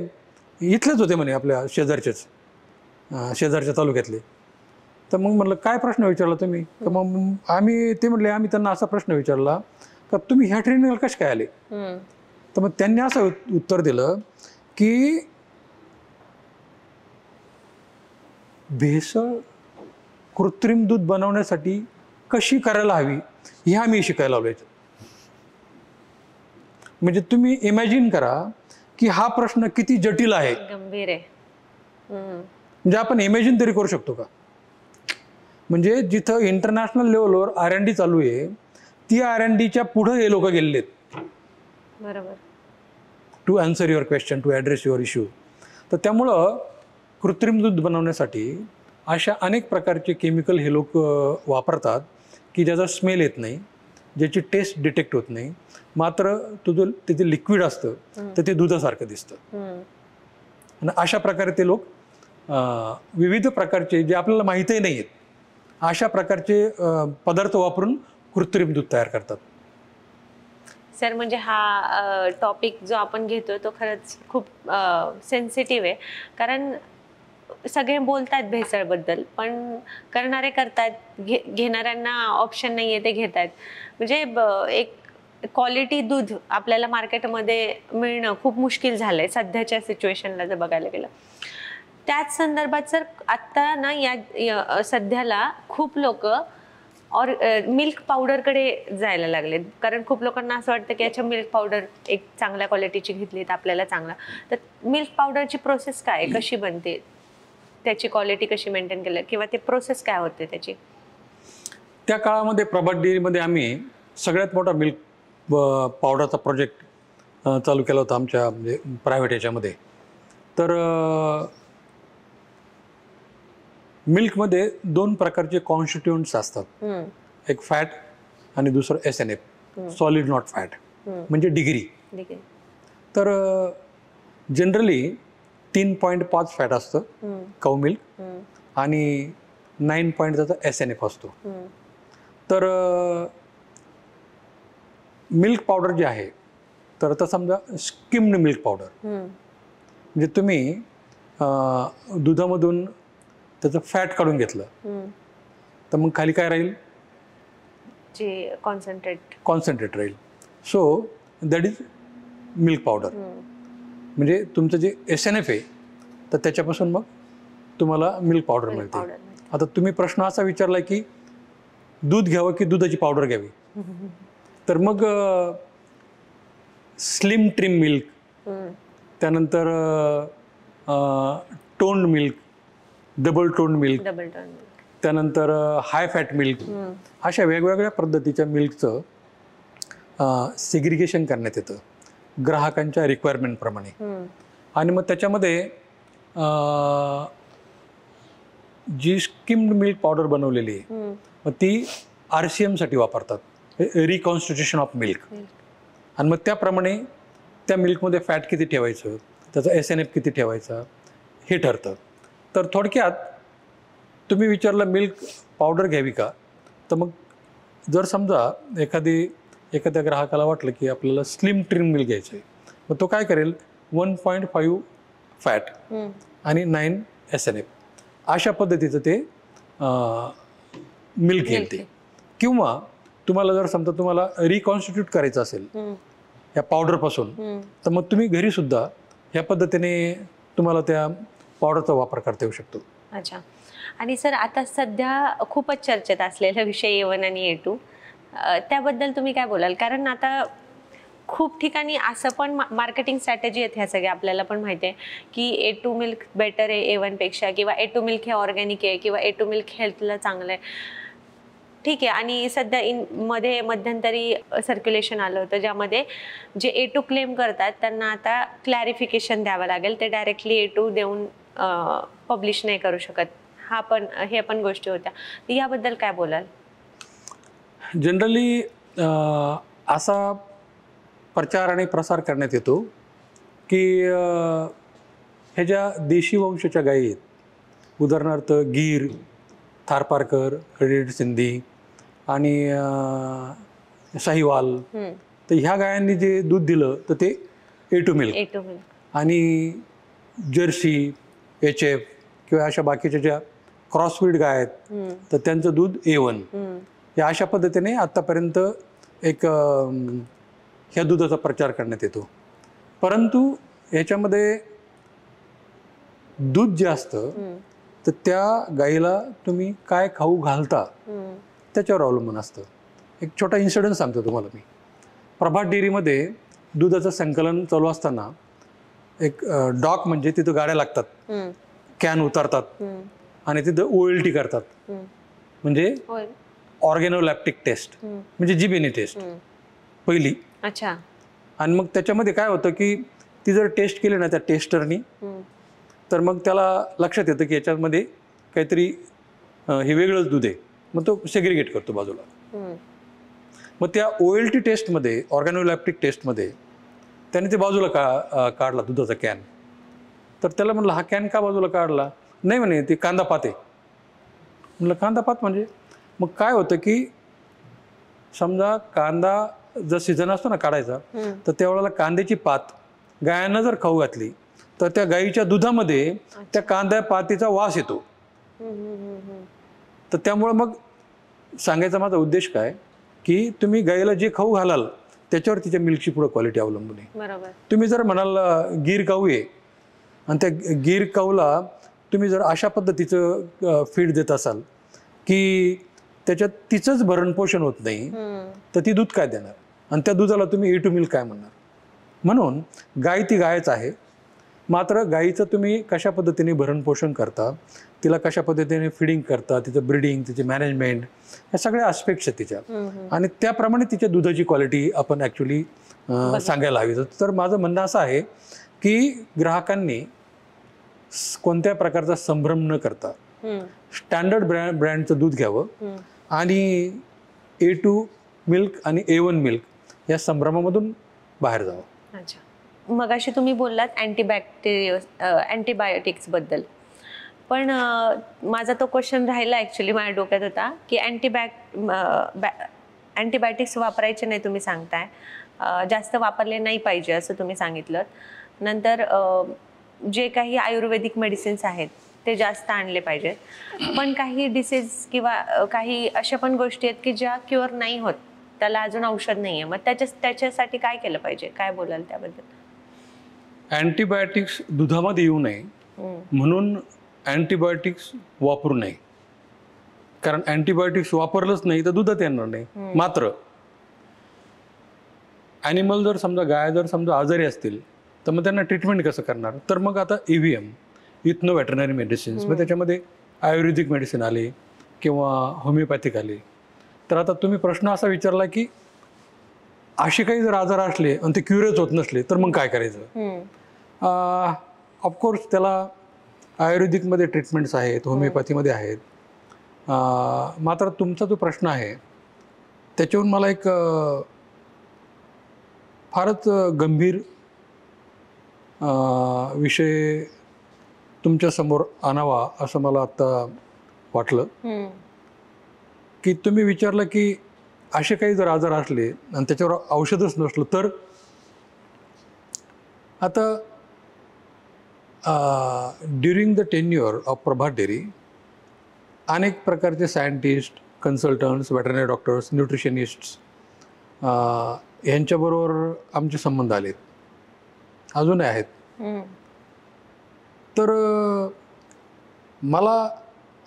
इथलेच होते म्हणे, आपल्या शेजारच्या तालुक्यातले. तर मग म्हटलं काय प्रश्न विचारला तुम्ही? तर मग आम्ही आम्ही त्यांना असा प्रश्न विचारला का तुम्ही ह्या ट्रेनिंगला कसे काय आले? तर मग त्यांनी असं उत्तर दिलं की भेसळ कृत्रिम दूध बनवण्यासाठी कशी करायला हवी हे आम्ही शिकायला लावले. म्हणजे तुम्ही इमॅजिन करा की हा प्रश्न किती जटिल आहे, गंभीर आहे. म्हणजे आपण इमॅजिन तरी करू शकतो का? म्हणजे जिथं इंटरनॅशनल लेवलवर R&D चालू आहे ती R&Dच्या पुढे हे लोक गेलेले आहेत. बरोबर. To answer your question, to address your issue. तर त्यामुळं कृत्रिम दूध बनवण्यासाठी अशा अनेक प्रकारचे केमिकल हे लोक वापरतात की ज्याचा स्मेल येत नाही, ज्याची टेस्ट डिटेक्ट होत नाही, मात्र तुझं तिथे लिक्विड असतं तर ते दुधासारखं दिसतं. आणि अशा प्रकारे ते लोक विविध प्रकारचे जे आपल्याला माहीतही नाही आहेत अशा प्रकारचे पदार्थ वापरून कृत्रिम दूध तयार करतात. सर म्हणजे हा टॉपिक जो आपण घेतोय तो खरंच खूप सेन्सिटिव्ह आहे, कारण सगळे बोलतात भेसळबद्दल, पण करणारे करतात, घेणाऱ्यांना ऑप्शन नाही आहे, ते घेत आहेत. म्हणजे एक क्वालिटी दूध आपल्याला मार्केटमध्ये मिळणं खूप मुश्किल झालंय सध्याच्या सिच्युएशनला जर बघायला गेलं. त्याच संदर्भात सर आत्ता ना या सध्याला खूप लोक मिल्क पावडरकडे जायला लागलेत, कारण खूप लोकांना असं वाटतं की याच्या मिल्क पावडर एक चांगल्या क्वालिटीची घेतली तर आपल्याला चांगला. तर मिल्क पावडरची प्रोसेस काय, कशी बनते, त्याची क्वालिटी कशी मेंटेन केली, किंवा ते प्रोसेस काय होते त्याची? त्या काळामध्ये प्रभात डेअरीमध्ये आम्ही सगळ्यात मोठा मिल्क पावडरचा प्रोजेक्ट चालू केला होता आमच्या म्हणजे प्रायव्हेट याच्यामध्ये. तर मिल्कमध्ये 2 प्रकारचे कॉन्स्टिट्युएंट्स असतात, एक फॅट आणि दुसरं SNF, सॉलिड नॉट फॅट, म्हणजे डिग्री. तर जनरली 3.5 फॅट असतं काऊ मिल्क आणि 9 पॉईंट त्याचा SNF असतो. तर मिल्क पावडर जे आहे, तर आता समजा स्किम्ड मिल्क पावडर, म्हणजे तुम्ही दुधामधून त्याचं फॅट काढून घेतलं तर मग खाली काय राहील, जे कॉन्सन्ट्रेट राहील. So that is milk powder. म्हणजे तुमचं जे SNF आहे तर त्याच्यापासून मग तुम्हाला मिल्क पावडर मिळते. आता तुम्ही प्रश्न असा विचारला की दूध घ्यावं की दुधाची पावडर घ्यावी, तर मग स्लिम ट्रिम मिल्क, त्यानंतर toned milk, double toned milk, त्यानंतर हाय फॅट मिल्क, अशा वेगवेगळ्या पद्धतीच्या मिल्कचं सेग्रिगेशन करण्यात येतं ग्राहकांच्या रिक्वायरमेंटप्रमाणे. आणि मग त्याच्यामध्ये जी स्किम्ड मिल्क पावडर बनवलेली आहे मग ती RCM साठी वापरतात, रिकॉन्स्टिट्यूशन ऑफ मिल्क. आणि मग त्याप्रमाणे त्या मिल्कमध्ये फॅट किती ठेवायचं, त्याचा SNF किती ठेवायचा हे ठरतं. तर थोडक्यात तुम्ही विचारलं मिल्क पावडर घ्यावी का, तर मग जर समजा एखाद्या ग्राहकाला वाटलं की आपल्याला स्लिम ट्रिम मिल्क घ्यायचं आहे, मग तो काय करेल, 1.5 फॅट आणि 9 SNF अशा पद्धतीचं ते मिल्क घेईल ते. किंवा तुम्हाला जर समजा तुम्हाला रिकॉन्स्टिट्यूट करायचं असेल या पावडरपासून, तर मग तुम्ही घरी सुद्धा ह्या पद्धतीने तुम्हाला त्या पावडरचा वापर करता येऊ शकतो. अच्छा. आणि सर आता सध्या खूपच चर्चेत असलेला विषय A1 आणि A2, त्याबद्दल तुम्ही काय बोलाल? कारण आता खूप ठिकाणी असं पण मार्केटिंग स्ट्रॅटेजी आहेत ह्या सगळ्या, आपल्याला पण माहिती आहे की A2 मिल्क बेटर आहे A1 पेक्षा, किंवा A2 मिल्क हे ऑर्गॅनिक आहे, किंवा A2 मिल्क हेल्थला चांगलं आहे. ठीक आहे. आणि सध्या मध्ये मध्यंतरी सर्क्युलेशन आलं होतं ज्यामध्ये जे A2 क्लेम करतात त्यांना आता क्लॅरिफिकेशन द्यावं लागेल, ते डायरेक्टली A2 देऊन पब्लिश नाही करू शकत. हे पण गोष्टी होत्या. याबद्दल काय बोलाल? जनरली असा प्रचार आणि प्रसार करण्यात येतो की ह्या ज्या देशी वंशाच्या गायी आहेत, उदाहरणार्थ गीर, थारपारकर, रेड सिंधी आणि शाहीवाल, तर ह्या गायांनी जे दूध दिलं तर ते A2 मिल्क. आणि जर्सी, HF किंवा अशा बाकीच्या ज्या क्रॉसब्रीड गाय आहेत तर त्यांचं दूध A1. या अशा पद्धतीने आतापर्यंत एक ह्या दुधाचा प्रचार करण्यात येतो. परंतु ह्याच्यामध्ये दूध जे असतं तर त्या गाईला तुम्ही काय खाऊ घालता त्याच्यावर अवलंबून असतं. एक छोटा इन्सिडेंट सांगतो तुम्हाला मी. प्रभात डेअरीमध्ये दुधाचं संकलन चालू असताना एक डॉक, म्हणजे तिथं गाड्या लागतात, कॅन उतारतात आणि तिथं OLT करतात, म्हणजे ऑर्गॅनोलॅप्टिक टेस्ट, म्हणजे जिबेनी टेस्ट पहिली. अच्छा. आणि मग त्याच्यामध्ये काय होतं की ती जर टेस्ट केली ना त्या टेस्टरनी, तर मग त्याला लक्षात येतं की याच्यामध्ये काहीतरी हे वेगळंच दूध आहे, मग तो सेग्रिगेट करतो बाजूला. मग त्या OLT टेस्टमध्ये, ऑर्गॅनोलॅप्टिक टेस्टमध्ये त्याने ते बाजूला काढला दुधाचा कॅन. तर त्याला म्हणलं हा कॅन का बाजूला काढला? नाही म्हणे ते कांदा पात आहे. म्हणलं कांदा पात म्हणजे? मग काय होतं की समजा कांदा जर सीझन असतो ना काढायचा, तर त्यावेळेला कांद्याची पात गायांना जर खाऊ घातली तर त्या गाईच्या दुधामध्ये त्या कांद्या पातीचा वास येतो. तर त्यामुळे मग सांगायचा माझा उद्देश काय की तुम्ही गाईला जे खाऊ घालाल त्याच्यावर तिच्या मिल्कची पुढे क्वालिटी अवलंबून आहे. बरोबर. तुम्ही जर म्हणाल गीर काऊ आहे आणि त्या गीर काऊला तुम्ही जर अशा पद्धतीचं फीड देत असाल की त्याच्यात तिचंच भरण पोषण होत नाही, तर ती दूध काय देणार आणि त्या दुधाला तुम्ही E2 मिल्क काय म्हणणार. म्हणून गाय ती गायच आहे, मात्र गायीचं तुम्ही कशा पद्धतीने भरण पोषण करता, तिला कशा पद्धतीने फिडिंग करता, तिचं ब्रीडिंग, तिची मॅनेजमेंट, या सगळ्या आस्पेक्ट्स आहेत तिच्या, आणि त्याप्रमाणे तिच्या दुधाची क्वालिटी आपण ॲक्च्युली सांगायला हवी. तर माझं म्हणणं असं आहे की ग्राहकांनी कोणत्या प्रकारचा संभ्रम न करता स्टँडर्ड ब्रँडचं दूध घ्यावं आणि A2 मिल्क आणि A1 मिल्क या संभ्रमामधून बाहेर जावं. अच्छा, मग अशी तुम्ही बोललात अँटीबायोटिक्सबद्दल, पण माझा तो क्वेश्चन राहिला ॲक्च्युली माझ्या डोक्यात होता की अँटीबायोटिक्स वापरायचे नाही तुम्ही सांगताय, जास्त वापरले नाही पाहिजे असं तुम्ही सांगितलं. नंतर जे काही आयुर्वेदिक मेडिसिन्स आहेत ते जास्त आणले पाहिजेत, पण काही डिसीज किंवा काही अशा पण गोष्टी आहेत की ज्या क्युअर नाही होत, त्याला अजून औषध नाही आहे, मग त्याच्यासाठी काय केलं पाहिजे, काय बोलाल त्याबद्दल? अँटीबायोटिक्स दुधामध्ये येऊ नये म्हणून अँटीबायोटिक्स वापरू नये, कारण अँटीबायोटिक्स वापरलंच नाही तर दुधात येणार नाही. मात्र ॲनिमल जर समजा गाय जर समजा आजारी असतील तर मग त्यांना ट्रीटमेंट कसं करणार, तर मग आता EVM इथनो व्हेटरनरी मेडिसिन्स, मग त्याच्यामध्ये आयुर्वेदिक मेडिसिन आले किंवा होमिओपॅथिक आले. तर आता तुम्ही प्रश्न असा विचारला की असे काही जर आजार असले आणि ते क्युअरच होत नसले तर मग काय करायचं. ऑफकोर्स त्याला आयुर्वेदिकमध्ये ट्रीटमेंट्स आहेत, होमिओपॅथीमध्ये आहेत. मात्र तुमचा जो प्रश्न आहे त्याच्यावरून मला एक फारच गंभीर विषय तुमच्यासमोर आणावा असं मला आत्ता वाटलं की तुम्ही विचारलं की असे काही जर आजार असले आणि त्याच्यावर औषधच नसलं तर. आता during the tenure of Prabhat dairy अनेक प्रकारचे scientist, consultants, veterinary doctors, nutritionists यांच्याबरोबर आमचे संबंध आलेत, अजूनही आहेत. तर मला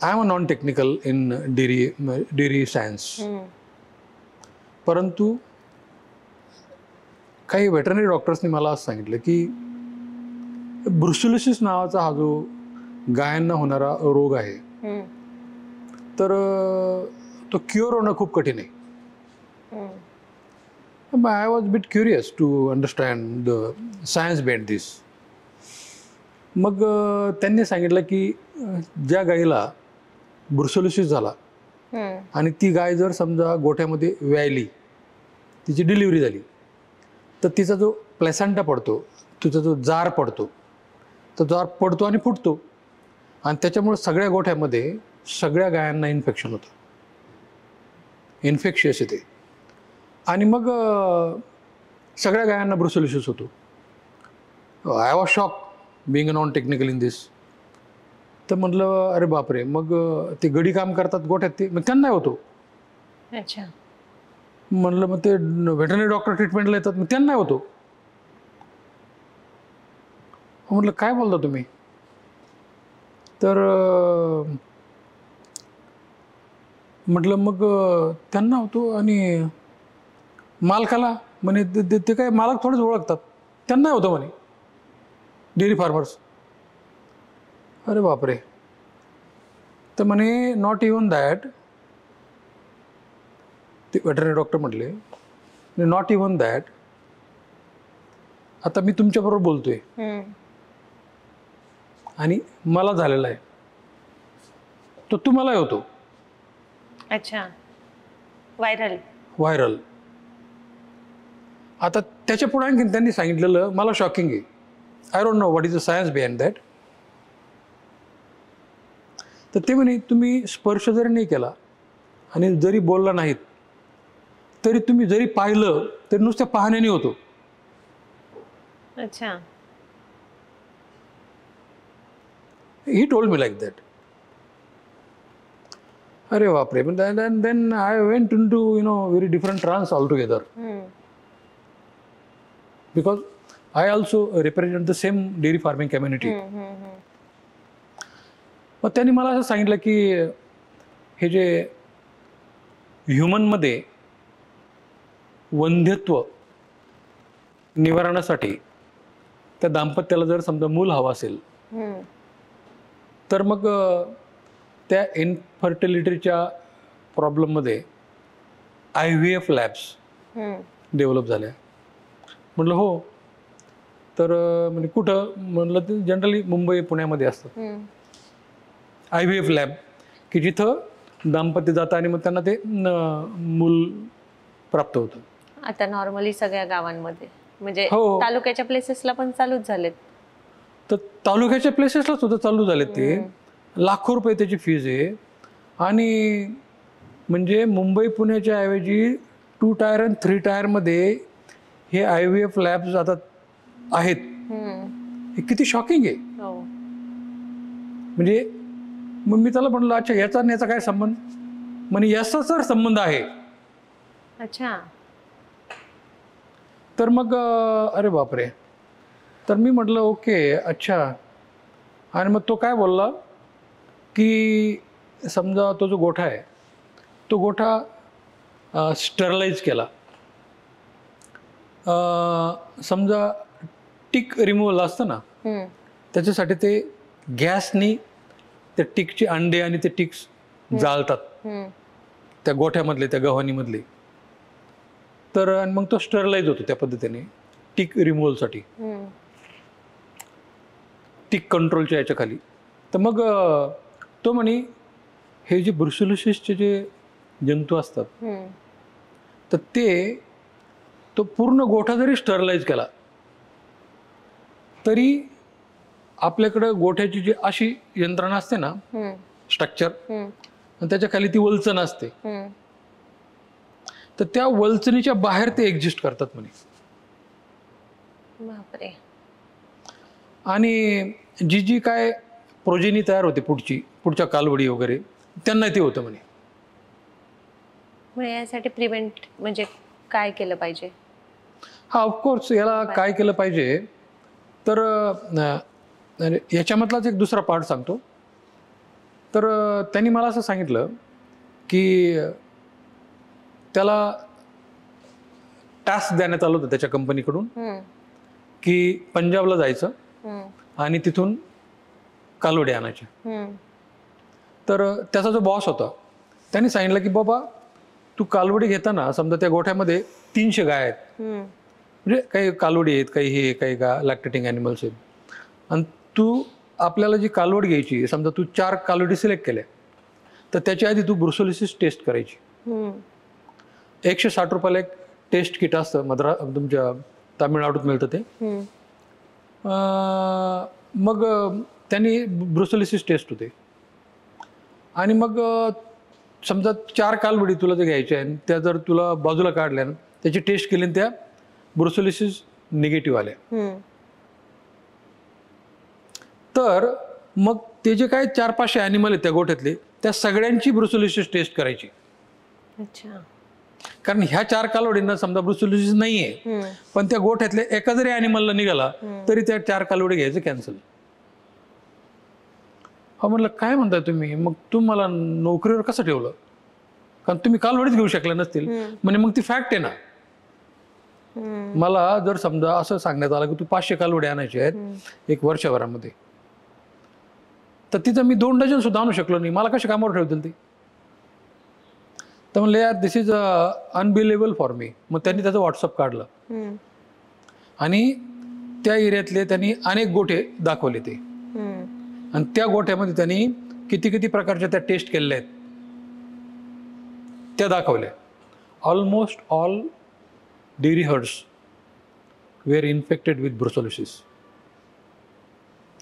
I am a non technical in dairy science, परंतु काही वेटरनरी डॉक्टर्सनी मला असं सांगितलं की ब्रुसेलोसिस नावाचा हा जो गायांना होणारा रोग आहे तर तो क्युअर होणं खूप कठीण आहे. I was bit curious to understand the science behind this. मग त्यांनी सांगितलं की ज्या गाईला ब्रुसेलोसिस झाला आणि ती गाय जर समजा गोठ्यामध्ये व्यायली, तिची डिलिव्हरी झाली, तर तिचा जो प्लेसेंटा पडतो, तिचा जो जार पडतो, तो जार पडतो आणि फुटतो आणि त्याच्यामुळे सगळ्या गोठ्यामध्ये सगळ्या गायांना इन्फेक्शन होतं, इन्फेक्शियस येते आणि मग सगळ्या गायांना ब्रुसेलोसिस होतो. I was shock being a non technical in this. तर म्हटलं अरे बापरे, मग ते गडी काम करतात गोठ्यात ते, मग त्यांना होतो. अच्छा. म्हणलं मग ते व्हेटरनरी डॉक्टर ट्रीटमेंटला येतात, मग त्यांना होतो. म्हटलं काय बोलता तुम्ही. तर म्हटलं मग त्यांना होतो आणि मालकाला म्हणे ते काय मालक थोडेच ओळखतात, त्यांना होतं म्हणे डेअरी फार्मर्स. अरे बापरे. तर म्हणे नॉट इवन दॅट, ते वेटरनरी डॉक्टर म्हटले नॉट इवन दॅट. आता मी तुमच्याबरोबर बोलतोय आणि मला झालेला आहे तो तुम्हालाही होतो. अच्छा. व्हायरल. आता त्याच्या पुढे आणखीन त्यांनी सांगितलेलं मला शॉकिंग आहे. I don't know what is the science behind that. तर ते म्हणे तुम्ही स्पर्श जरी नाही केला आणि जरी बोलला नाहीत तरी तुम्ही जरी पाहिलं तरी नुसत्या पाहण्याने होतो. अच्छा. He told me like that. अरे बापरे. पण then I went into very different trance altogether, because I also represent the same dairy farming community. मग त्यांनी मला असं सांगितलं की हे जे ह्युमनमध्ये वंध्यत्व निवारणासाठी त्या दाम्पत्याला जर समजा मूल हवं असेल तर मग त्या इनफर्टिलिटीच्या प्रॉब्लेममध्ये IVF लॅब्स डेव्हलप झाल्या. म्हटलं हो. तर म्हणजे कुठं म्हणलं ते जनरली मुंबई पुण्यामध्ये असतं IVF लॅब, की जिथं दाम्पत्य जातं आणि मग त्यांना ते मूल प्राप्त होतं. आता नॉर्मली सगळ्या गावांमध्ये म्हणजे हो. तालुक्याच्या प्लेसेसला पण चालूच झालेत. तर तालुक्याच्या प्लेसेसला सुद्धा चालू झाले ते. लाखो रुपये त्याची फीज आहे. आणि म्हणजे मुंबई पुण्याच्या ऐवजी 2 टायर आणि 3 टायरमध्ये हे IVF लॅब्स आता आहेत. हे किती शॉकिंग आहे. म्हणजे मग मी त्याला म्हणलं अच्छा याचा आणि याचा काय संबंध. म्हणजे याचा तर संबंध आहे. अच्छा. तर मग अरे बापरे. तर मी म्हटलं ओके अच्छा. आणि मग तो काय बोलला की समजा तो जो गोठा आहे तो गोठा स्टरलाइज केला. समजा टिक रिमूव्हल असतं ना त्याच्यासाठी ते गॅसनी त्या टिकचे अंडे आणि ते टिक्स जाळतात त्या गोठ्यामधले, त्या गव्हाणीमधले. तर आणि मग तो स्टरलाइज होतो त्या पद्धतीने टिक रिमूव्हलसाठी, टिक कंट्रोलच्या याच्या खाली. तर मग तो म्हणे हे जे ब्रुसेलोसिसचे जे जंतू असतात तर ते तो पूर्ण गोठा जरी स्टरलाइज केला तरी आपल्याकडं गोठ्याची जी अशी यंत्रणा असते ना स्ट्रक्चर, आणि त्याच्या खाली ती वल्चन असते, तर त्या वल्चनीच्या बाहेर ते एक्झिस्ट करतात म्हणे. बापरे. आणि जी जी काय प्रोजेनी तयार होते पुढच्या कालवडी वगैरे त्यांना ते होतं म्हणे. मग यासाठी प्रिव्हेंट म्हणजे काय केलं पाहिजे? हा ऑफकोर्स याला काय केलं पाहिजे तर याच्यामधलाच एक दुसरा पार्ट सांगतो. तर त्यांनी मला असं सांगितलं की त्याला टास्क देण्यात आलं होतं त्याच्या कंपनीकडून की पंजाबला जायचं आणि तिथून कालवडी आणायच्या. तर त्याचा जो बॉस होता त्यांनी सांगितलं की बाबा तू कालवडी घेताना समजा त्या गोठ्यामध्ये 300 गाय आहेत, म्हणजे काही कालवडी आहेत, काही हे काही लॅक्टेटिंग ॲनिमल्स आहेत, आणि तू आपल्याला जी कालवड घ्यायची समजा तू 4 कालवडी सिलेक्ट केल्या तर त्याच्या आधी तू ब्रुसेलोसिस टेस्ट करायची. 160 रुपयाला एक टेस्ट किट असतं, तुमच्या तामिळनाडूत मिळतं ते. मग त्यांनी ब्रुसेलोसिस टेस्ट होते. आणि मग समजा 4 कालवडी तुला जर घ्यायच्या आहे त्या जर तुला बाजूला काढल्या ना त्याची टेस्ट केली आणि त्या ब्रुसेलोसिस निगेटिव्ह आल्या तर मग ते जे काय 400-500 ॲनिमल आहेत त्या गोठ्यातले त्या सगळ्यांची ब्रुसेलोसिस टेस्ट करायची. अच्छा. कारण ह्या 4 कालवडींना समजा ब्रुसेलोसिस नाहीये पण त्या गोठ्यातल्या एका जरी ॲनिमलला निघाला तरी त्या 4 कालवडी घ्यायचं कॅन्सल. हा म्हणलं काय म्हणताय तुम्ही, मग तुम्हाला नोकरीवर कसं ठेवलं, कारण तुम्ही कालवडीच घेऊ शकल्या नसतील. म्हणजे मग ती फॅक्ट आहे ना. मला जर समजा असं सांगण्यात आलं की तू 500 कालवडी आणायचे आहेत 1 वर्षभरामध्ये तर तिथं मी 2 डझन सुद्धा आणू शकलो नाही, मला कशा कामावर ठेवतील ते. तर म्हणलं यार दिस इज अनबिलिव्हेबल फॉर मी. मग त्यांनी त्याचं व्हॉट्सअप काढलं आणि त्या एरियातले त्यांनी अनेक गोठे दाखवले ते, आणि त्या गोठ्यामध्ये त्यांनी किती किती प्रकारच्या त्या टेस्ट केलेल्या आहेत त्या दाखवल्या. Almost all dairy herds were infected with brucellosis.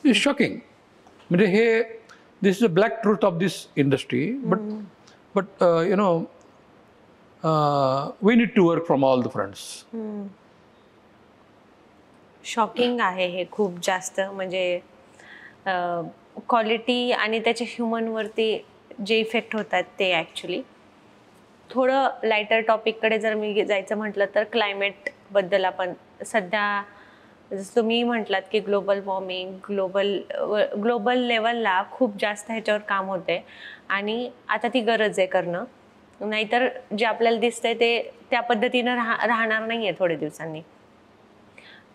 It's shocking. म्हणजे हे this is a black truth of this industry. But we need to work from all the fronts. Shocking आहे हे खूप जास्त, म्हणजे क्वालिटी आणि त्याच्या ह्युमनवरती जे इफेक्ट होतात ते ॲक्च्युली. थोडं लायटर टॉपिककडे जर मी जायचं म्हटलं तर क्लायमेटबद्दल आपण सध्या, जसं तुम्ही म्हटलात की ग्लोबल वॉर्मिंग, ग्लोबल लेवलला खूप जास्त ह्याच्यावर काम होते आणि आता ती गरज आहे करणं, नाहीतर जे आपल्याला दिसतंय ते त्या पद्धतीनं राहणार नाही आहे थोड्या दिवसांनी.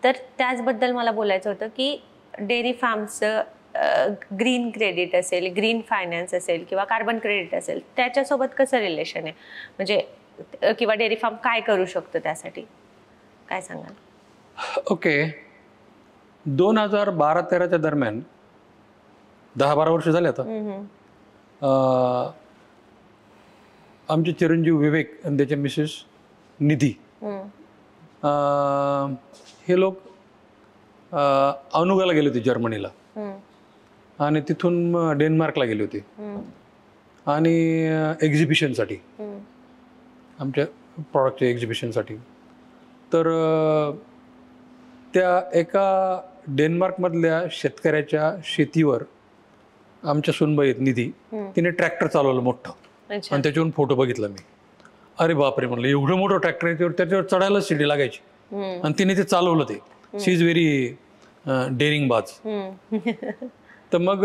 तर त्याचबद्दल मला बोलायचं होतं की डेअरी फार्मचं ग्रीन क्रेडिट असेल, ग्रीन फायनान्स असेल किंवा कार्बन क्रेडिट असेल, त्याच्यासोबत कसं रिलेशन आहे, म्हणजे किंवा डेअरी फार्म काय करू शकतो त्यासाठी, काय सांगाल? ओके, 2012-13च्या दरम्यान 10-12 वर्ष झाले आता, आमचे चिरंजीव विवेक आणि त्याचे मिसेस निधी हे लोक अनुगाला गेले होते जर्मनीला आणि तिथून डेन्मार्कला गेले होते आणि एक्झिबिशनसाठी, आमच्या प्रॉडक्टच्या एक्झिबिशनसाठी. तर त्या एका डेन्मार्कमधल्या शेतकऱ्याच्या शेतीवर आमच्या सुनबाई निधी, तिने ट्रॅक्टर चालवलं मोठं आणि त्याच्यावरून फोटो बघितला मी. अरे बापरे म्हणलं, एवढं मोठं ट्रॅक्टर आहे, त्याच्यावर चढायला शिडी लागायची आणि तिने ते चालवलं. ते शी इज व्हेरी डेअरिंग बाज. तर मग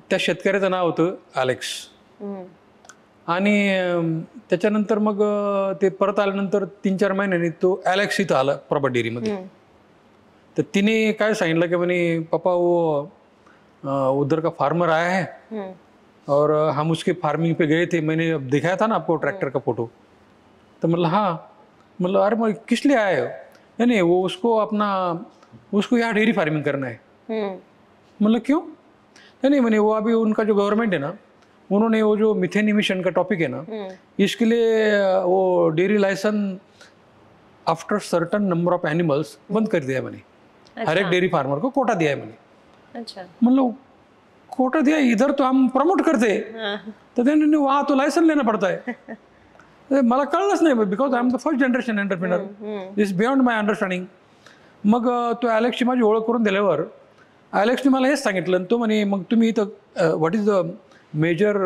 त्या शेतकऱ्याचं नाव होतं अलेक्स. आणि त्याच्यानंतर मग ते परत आल्यानंतर 3-4 महिन्यांनी तो अलेक्स इथं आला प्रभा डेअरीमध्ये. तर तिने काय सांगितलं की म्हणे, पापा वो उधर का फार्मर आया है और हम उसके फार्मिंग पे गए थे, मैंने दिखाया था ना आपको ट्रैक्टर का फोटो. तो मतलब हाँ, मतलब अरे मैं किस लिए आए हो? नहीं वो उसको यहाँ डेयरी फार्मिंग करना है. मतलब क्यों? नहीं मैंने वो अभी उनका जो गवर्नमेंट है ना, उन्होंने वो जो मीथेन इमिशन का टॉपिक है ना, इसके लिए वो dairy licence after certain number of animals बंद कर दिया है मैंने. हर एक डेयरी फार्मर को कोटा दिया है मैंने. अच्छा, मतलब कोटा दिया, इधर तो हम प्रमोट करते हैं, तो देन वहाँ तो लाइसेंस लेना पड़ता है. मला कळलंच नाही, because I am the first generation entrepreneur, this beyond my understanding. मग तो ॲलेक्सची माझी ओळख करून दिल्यावर ॲलेक्सने मला हेच सांगितलं. तो म्हणे, मग तुम्ही इथं what is the major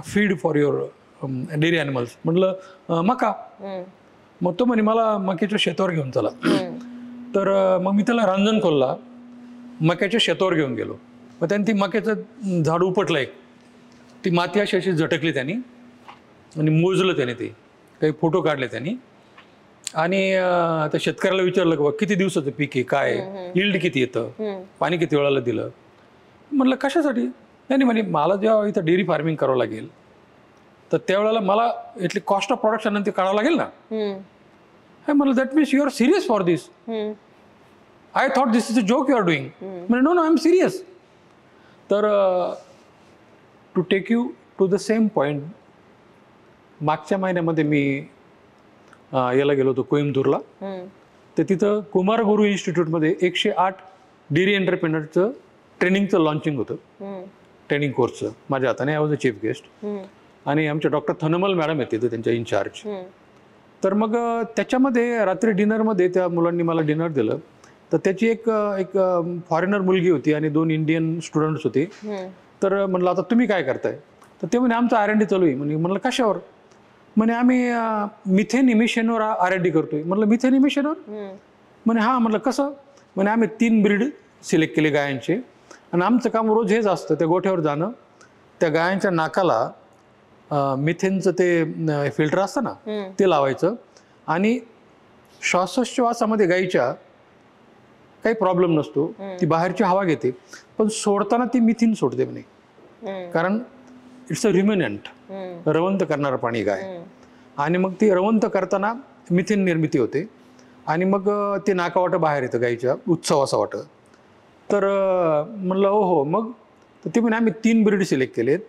feed for your dairy animals? म्हटलं मका. मग तो म्हणे मला मक्याच्या शेतावर घेऊन चला. तर मग मी त्याला रांजण खोलला, मक्याच्या शेतावर घेऊन गेलो. मग त्यांनी ती मक्याचं झाड उपटलं एक, ती माती अशी अशी झटकली त्यांनी आणि मोजलं त्याने, ते काही फोटो काढले त्यांनी आणि त्या शेतकऱ्याला विचारलं की किती दिवसाचं पीक आहे, काय यील्ड किती येतं, पाणी किती वेळाला दिलं. म्हटलं कशासाठी? नाही म्हणे, मला जेव्हा इथं डेअरी फार्मिंग करावं लागेल तर त्यावेळेला मला इथली कॉस्ट ऑफ प्रोडक्शन ते काढावं लागेल ना. म्हटलं that means you are serious for this? I thought this is a joke you are doing. म्हणजे no no, I am serious. तर to take you to the same point, मागच्या महिन्यामध्ये मी याला गेलो होतो कोइंबतूरला. तर तिथं कुमार गुरु इन्स्टिट्यूटमध्ये 108 डेअरी एंटरप्रेनरचं ट्रेनिंगचं लॉन्चिंग होतं, ट्रेनिंग कोर्सचं. माझ्या हाताने I was a chief guest आणि आमचे डॉक्टर थनमल मॅडम आहेत तिथं, त्यांच्या इन्चार्ज. तर मग त्याच्यामध्ये रात्री डिनरमध्ये त्या मुलांनी मला डिनर दिलं. तर त्याची एक फॉरेनर मुलगी होती आणि 2 इंडियन स्टुडंट्स होते. तर म्हणलं आता तुम्ही काय करताय? तर ते म्हणे आमचं R&D चालू आहे. म्हणलं कशावर? म्हणे आम्ही मिथेन इमिशनवर R&D करतोय. म्हटलं मिथेन इमिशनवर? म्हणे हां. म्हटलं कसं? म्हणे आम्ही 3 ब्रीड सिलेक्ट केले गायांचे आणि आमचं काम रोज हेच असतं, त्या गोठ्यावर जाणं, त्या गायांच्या नाकाला मिथेनचं ते फिल्टर असतं ना, ते लावायचं आणि श्वासोच्छवासामध्ये गायीच्या काही प्रॉब्लेम नसतो, ती बाहेरची हवा घेते, पण सोडताना ती मिथेन सोडते म्हणे. कारण इट्स अ रिमेनंट, रवंत करणारं प्राणी गाय. आणि मग ती रवंत करताना मिथेन निर्मिती होते आणि मग ते नाकावाटं बाहेर येतं गायीच्या उत्सवासावाटं. तर म्हणलं हो. मग ते म्हणे आम्ही 3 ब्रीड सिलेक्ट केलेत,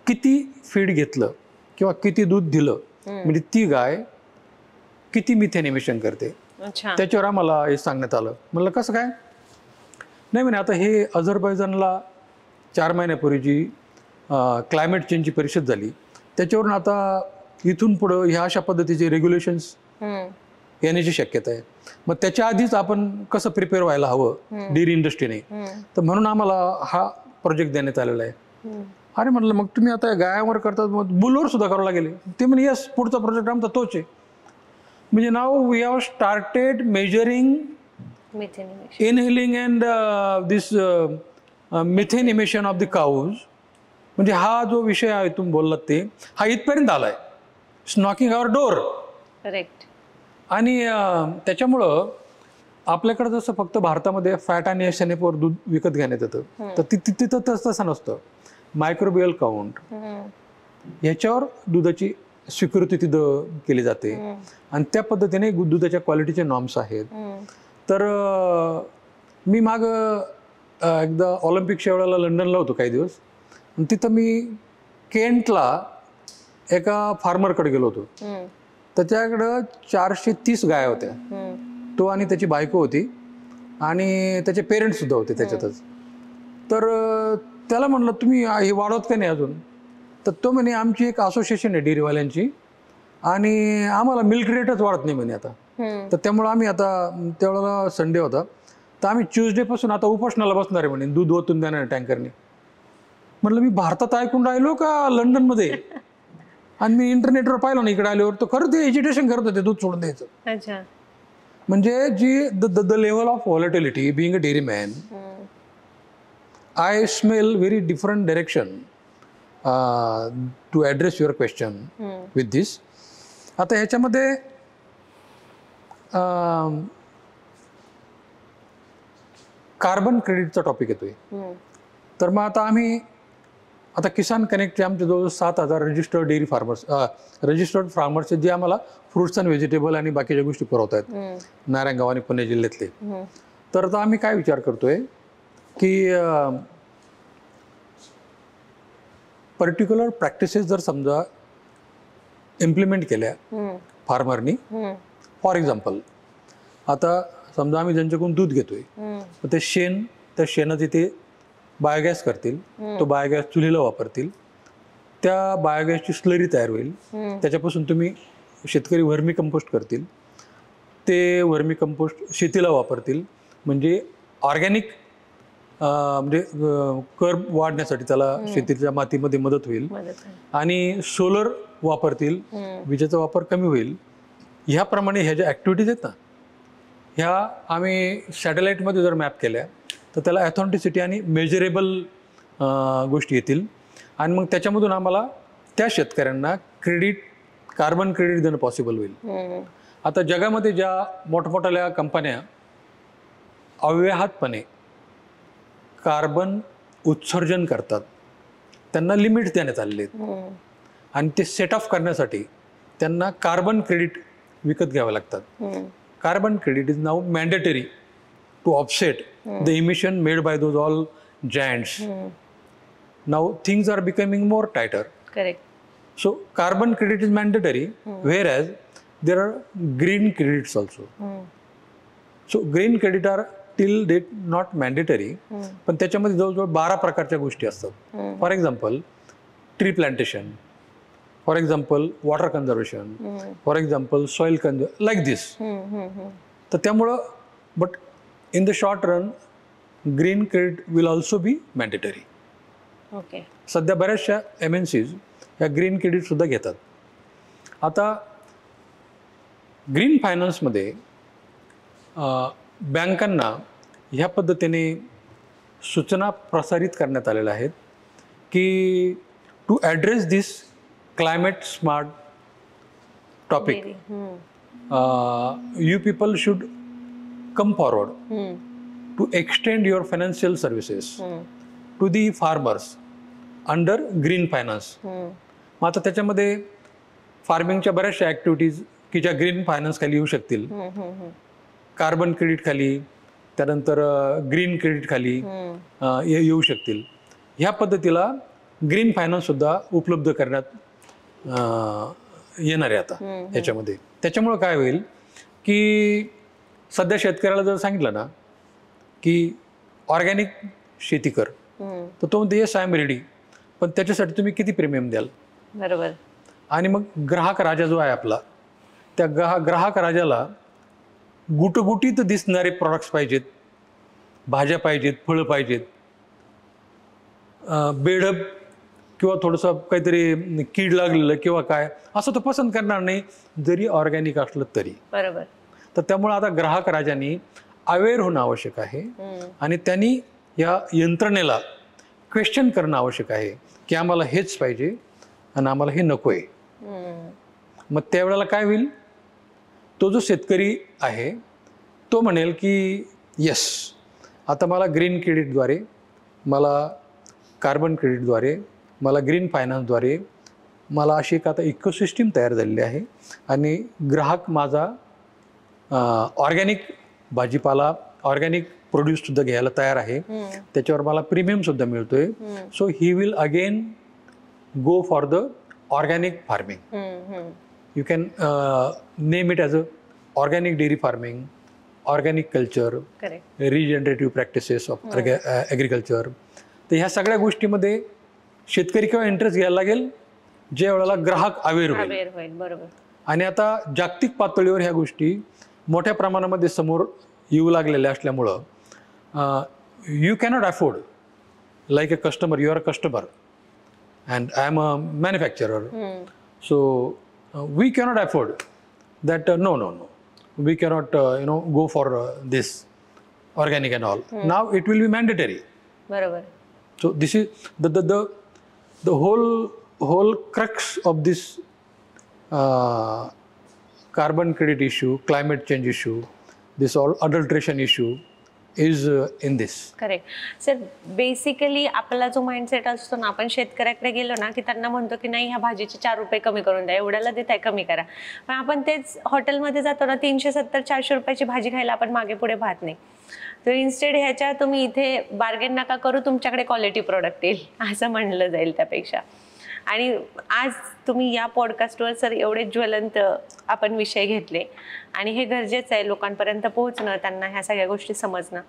किती फीड घेतलं किंवा किती दूध दिलं म्हणजे ती गाय किती मिथेन इमिशन करते, त्याच्यावर आम्हाला हे सांगण्यात आलं. म्हणलं कसं काय? नाही म्हणे, आता हे अझरबैजानला 4 महिन्यापूर्वी जी क्लायमेट चेंजची परिषद झाली त्याच्यावरून आता इथून पुढं ह्या अशा पद्धतीचे रेग्युलेशन्स येण्याची शक्यता आहे. मग त्याच्या आधीच आपण कसं प्रिपेअर व्हायला हवं डेअरी इंडस्ट्रीने, तर म्हणून आम्हाला हा प्रोजेक्ट देण्यात आलेला आहे. अरे म्हटलं मग तुम्ही आता गायावर करतात, मग बुलवर सुद्धा करावं लागेल. ते म्हणजे यस, पुढचा प्रोजेक्ट आमचा तोच आहे. म्हणजे नाव we have started measuring inhaling and this methane emission of the cows. म्हणजे हा जो विषय आहे तुम्ही बोललात ते, हा इथपर्यंत आलाय, it's knocking our door. Correct. आणि त्याच्यामुळं आपल्याकडे जसं फक्त भारतामध्ये फॅट आणि SNF वर दूध विकत घेण्यात येतं, तर तिथं तसं नसतं. मायक्रोबियल काउंट याच्यावर दुधाची स्वीकृती तिथं केली जाते आणि त्या पद्धतीने दुधाच्या क्वालिटीचे नॉर्म्स आहेत. तर मी माग एकदा ऑलिम्पिकच्या वेळेला लंडनला होतो काही दिवस, आणि तिथं मी केंटला एका फार्मरकडे गेलो होतो. त्याच्याकडं 430 गाया होत्या. तो आणि त्याची बायको होती आणि त्याचे पेरेंट्स सुद्धा होते त्याच्यातच. तर त्याला म्हणलं तुम्ही हे वाढवत का नाही अजून? तर तो म्हणे आमची एक असोसिएशन आहे डेअरीवाल्यांची आणि आम्हाला मिल्क रेटच वाढत नाही म्हणे आता. तर त्यामुळे आम्ही आता, त्यावेळेला संडे होता, तर आम्ही ट्यूजडे पासून आता उपोषणाला बसणार आहे म्हणे, दूध ओतून देणार टँकरने. म्हटलं मी भारतात ऐकून राहिलो का लंडनमध्ये? आणि मी इंटरनेटवर पाहिलं ना इकडे आल्यावर, तर खरं ते एजिटेशन करत होते दूध सोडून द्यायचं. अच्छा. म्हणजे जी the level of volatility being a dairy man, I smell very different direction to address your question with this. आता ह्याच्यामध्ये कार्बन क्रेडिटचा टॉपिक येतोय. तर मग आता आम्ही किसान कनेक्टचे आमचे जवळ 7,000 registered dairy farmers, registered farmers जे आम्हाला फ्रुट्स अँड व्हेजिटेबल आणि बाकीच्या गोष्टी पुरवत आहेत नारायणगाव आणि पुणे जिल्ह्यातले. तर आता आम्ही काय विचार करतोय की पर्टिक्युलर प्रॅक्टिसेस जर समजा इम्प्लिमेंट केल्या फार्मरनी, फॉर एक्झाम्पल आता समजा आम्ही ज्यांच्याकडून दूध घेतोय, तर ते शेण, त्या शेणाचे ते बायोगॅस करतील, तो बायोगॅस चुलीला वापरतील, त्या बायोगॅसची स्लरी तयार होईल, त्याच्यापासून तुम्ही शेतकरी व्हर्मी कंपोस्ट करतील, ते व्हर्मी कंपोस्ट शेतीला वापरतील, म्हणजे ऑर्गॅनिक म्हणजे कर्ब वाढण्यासाठी त्याला शेतीच्या मातीमध्ये मदत होईल. आणि सोलर वापरतील, विजेचा वापर कमी होईल. ह्याप्रमाणे ह्या ज्या ॲक्टिव्हिटीज आहेत ना, ह्या आम्ही सॅटेलाईटमध्ये जर मॅप केल्या तर त्याला ॲथॉन्टिसिटी आणि मेजरेबल गोष्टी येतील. आणि मग त्याच्यामधून आम्हाला त्या शेतकऱ्यांना कार्बन क्रेडिट देणं पॉसिबल होईल. आता जगामध्ये ज्या मोठमोठ्या कंपन्या अव्याहतपणे कार्बन उत्सर्जन करतात, त्यांना लिमिट्स देण्यात आलेले आहेत आणि ते सेट ऑफ करण्यासाठी त्यांना कार्बन क्रेडिट विकत घ्यावे लागतात. Carbon credit is now mandatory to offset the emission made by those all giants. Now things are becoming more tighter. Correct. So carbon credit is mandatory, whereas there are green credits also. So green credit are till date not mandatory, पण त्याच्यामध्ये जवळजवळ 12 प्रकारच्या गोष्टी असतात. For example tree plantation, for example water conservation, for example soil conservation, like this. तर त्यामुळं but in the short run green credit will also be mandatory. Okay. सध्या बऱ्याचशा MNCs या ग्रीन क्रेडिट सुद्धा घेतात. आता ग्रीन फायनान्समध्ये बँकांना ह्या पद्धतीने सूचना प्रसारित करण्यात आलेल्या आहेत की to address this climate smart topic, you people should come forward to extend your financial services to the farmers under green finance. मग आता त्याच्यामध्ये फार्मिंगच्या बऱ्याचशा ॲक्टिव्हिटीज की ज्या ग्रीन फायनान्स खाली येऊ शकतील, कार्बन क्रेडिट खाली, त्यानंतर ग्रीन क्रेडिट खाली येऊ शकतील. ह्या पद्धतीला ग्रीन फायनान्स सुद्धा उपलब्ध करण्यात येणार आहे आता ह्याच्यामध्ये. त्याच्यामुळं काय होईल की सध्या शेतकऱ्याला जर सांगितलं ना की ऑर्गॅनिक शेती कर, तर तो म्हणतो येस आय एम रेडी, पण त्याच्यासाठी तुम्ही किती प्रीमियम द्याल? बरोबर. आणि मग ग्राहक राजा जो आहे आपला, त्या ग्राहक राजाला गुटगुटीत दिसणारे प्रॉडक्ट्स पाहिजेत, भाज्या पाहिजेत, फळं पाहिजेत, बेडप किंवा थोडंसं काहीतरी कीड लागलेलं किंवा काय असं तो पसंत करणार नाही, जरी ऑर्गॅनिक असलं तरी. बरोबर. तर त्यामुळे आता ग्राहक राजांनी अवेअर होणं आवश्यक आहे आणि त्यांनी या यंत्रणेला क्वेश्चन करणं आवश्यक आहे की आम्हाला हेच पाहिजे आणि आम्हाला हे नको आहे. मग त्यावेळेला काय होईल, तो जो शेतकरी आहे तो म्हणेल की येस, आता मला ग्रीन क्रेडिटद्वारे, मला कार्बन क्रेडिटद्वारे, मला ग्रीन फायनान्सद्वारे मला अशी एक आता इकोसिस्टीम तयार झालेली आहे आणि ग्राहक माझा ऑर्गॅनिक भाजीपाला, ऑर्गॅनिक प्रोड्यूससुद्धा घ्यायला तयार आहे, त्याच्यावर मला प्रीमियमसुद्धा मिळतोय. So he will again go for the organic farming. You can name it as a organic dairy farming, organic culture, regenerative practices of agriculture. तर ह्या सगळ्या गोष्टीमध्ये शेतकरी किंवा इंटरेस्ट घ्यायला लागेल ज्या वेळेला ग्राहक अवेअर होईल. बरोबर. आणि आता जागतिक पातळीवर ह्या गोष्टी मोठ्या प्रमाणामध्ये समोर येऊ लागलेल्या असल्यामुळं you cannot afford like a customer, you are a customer and I am a manufacturer, so we cannot afford that no no no we cannot go for this organic and all. Now it will be mandatory. Barabar. So this is the whole crux of this carbon credit issue, climate change issue, this all adulteration issue is in this. Correct sir. Basically आपला जो mindset असतो ना, आपण शेतकऱ्याकडे गेलो ना की त्यांना म्हणतो की नाही ह्या भाजीचे 4 रुपये कमी करून द्या, एवढ्याला देताय, कमी करा. पण आपण तेच हॉटेलमध्ये जातो ना, 370-400 रुपयाची भाजी खायला आपण मागे पुढे पाहत नाही. तर इन्स्टेड ह्याच्या तुम्ही इथे बार्गेन नका करू, तुमच्याकडे क्वालिटी प्रोडक्ट येईल असं म्हणलं जाईल त्यापेक्षा. आणि आज तुम्ही या पॉडकास्टवर सर एवढे ज्वलंत आपण विषय घेतले आणि हे गरजेचं आहे लोकांपर्यंत पोहोचणं, त्यांना ह्या सगळ्या गोष्टी समजणं.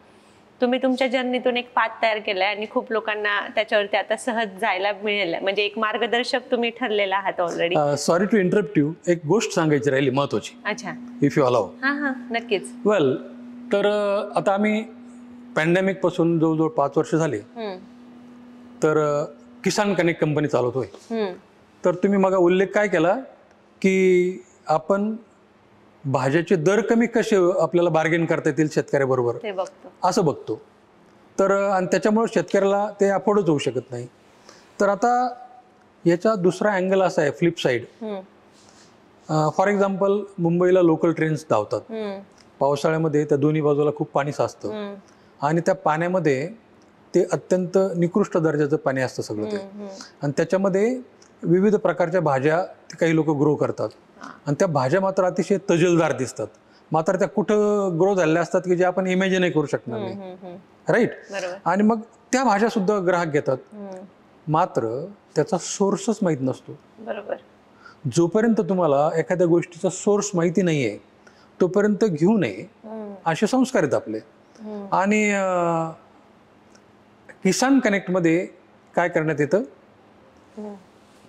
तुम्ही तुमच्या जर्नीतून एक पाथ तयार केलाय आणि खूप लोकांना त्याच्यावरती आता सहज जायला मिळेल, म्हणजे एक मार्गदर्शक तुम्ही ठरलेला आहात already. Sorry to interrupt you, एक गोष्ट सांगायची राहिली महत्वाची. अच्छा. If you allow. हां नक्कीच. वेल, तर आता आम्ही पॅन्डेमिक पासून जवळजवळ 5 वर्ष झाले तर किसान कनेक्ट कंपनी चालवतोय. तर तुम्ही मग उल्लेख काय केला की आपण भाज्याचे दर कमी कसे आपल्याला बार्गेन करता येतील शेतकऱ्याबरोबर असं बघतो. तर आणि त्याच्यामुळे शेतकऱ्याला ते अफोर्डच होऊ शकत नाही. तर आता याचा दुसरा अँगल असा आहे, फ्लिप साईड. फॉर एक्झाम्पल मुंबईला लोकल ट्रेन्स धावतात. पावसाळ्यामध्ये त्या दोन्ही बाजूला खूप पाणी साचतं आणि त्या पाण्यामध्ये ते अत्यंत निकृष्ट दर्जाचं पाणी असतं सगळं ते. आणि त्याच्यामध्ये विविध प्रकारच्या भाज्या काही लोक ग्रो करतात आणि त्या भाज्या मात्र अतिशय तजेलदार दिसतात. मात्र त्या कुठं ग्रो झालेल्या असतात की जे आपण इमॅजिनही करू शकणार नाही. राईट. आणि मग त्या भाज्या सुद्धा ग्राहक घेतात, मात्र त्याचा सोर्सच माहीत नसतो. बरोबर. जोपर्यंत तुम्हाला एखाद्या गोष्टीचा सोर्स माहिती नाहीये तोपर्यंत घेऊ नये असे संस्कार आहेत आपले. आणि किसान कनेक्टमध्ये काय करण्यात येतं,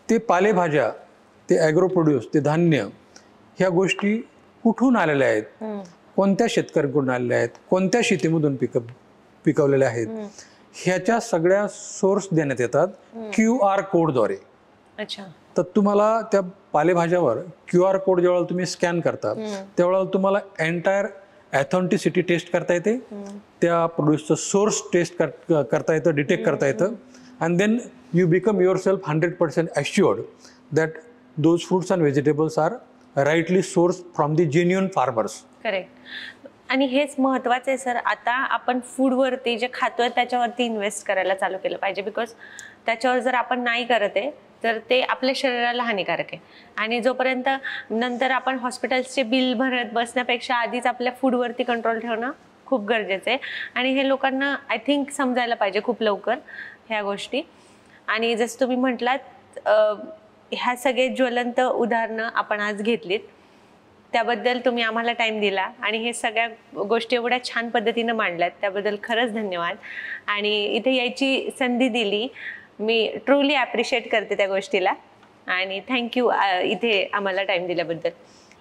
ते पालेभाज्या, ते ॲग्रो प्रोड्यूस, ते धान्य, ह्या गोष्टी कुठून आलेल्या आहेत, कोणत्या शेतकऱ्यांकडून आलेल्या आहेत, कोणत्या शेतीमधून पिकवलेल्या आहेत, ह्याच्या सगळ्या सोर्स देण्यात येतात QR कोडद्वारे. अच्छा. तर तुम्हाला त्या पालेभाज्यावर QR कोड जेव्हा तुम्ही स्कॅन करता त्यावेळेला तुम्हाला एंटायर ऑथेंटिसिटी टेस्ट करता येते, त्या प्रोड्यूसचं सोर्स टेस्ट करता येतं, डिटेक्ट करता येतं. And then you become yourself 100% assured that those fruits and vegetables are rightly source from the genuine farmers. Correct. आणि हेच महत्त्वाचं आहे सर. आता आपण फूडवरती जे खातोय त्याच्यावरती इन्व्हेस्ट करायला चालू केलं पाहिजे, बिकॉज त्याच्यावर जर आपण नाही करत आहे तर ते आपल्या शरीराला हानिकारक आहे. आणि जोपर्यंत नंतर आपण हॉस्पिटल्सचे बिल भरत बसण्यापेक्षा आधीच आपल्या फूडवरती कंट्रोल ठेवणं खूप गरजेचं आहे. आणि हे लोकांना आय थिंक समजायला पाहिजे खूप लवकर ह्या गोष्टी. आणि जसं तुम्ही म्हटलात ह्या सगळे ज्वलंत उदाहरणं आपण आज घेतलीत, त्याबद्दल तुम्ही आम्हाला टाईम दिला आणि हे सगळ्या गोष्टी एवढ्या छान पद्धतीनं मांडल्यात त्याबद्दल खरंच धन्यवाद. आणि इथे यायची संधी दिली, मी ट्रूली ॲप्रिशिएट करते त्या गोष्टीला. आणि थँक्यू इथे आम्हाला टाइम दिल्याबद्दल.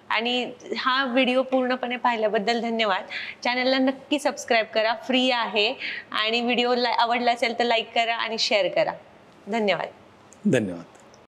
आणि हा व्हिडिओ पूर्णपणे पाहिल्याबद्दल धन्यवाद. चॅनलला नक्की सबस्क्राईब करा, फ्री आहे. आणि व्हिडिओ आवडला असेल तर लाईक करा आणि शेअर करा. धन्यवाद. धन्यवाद.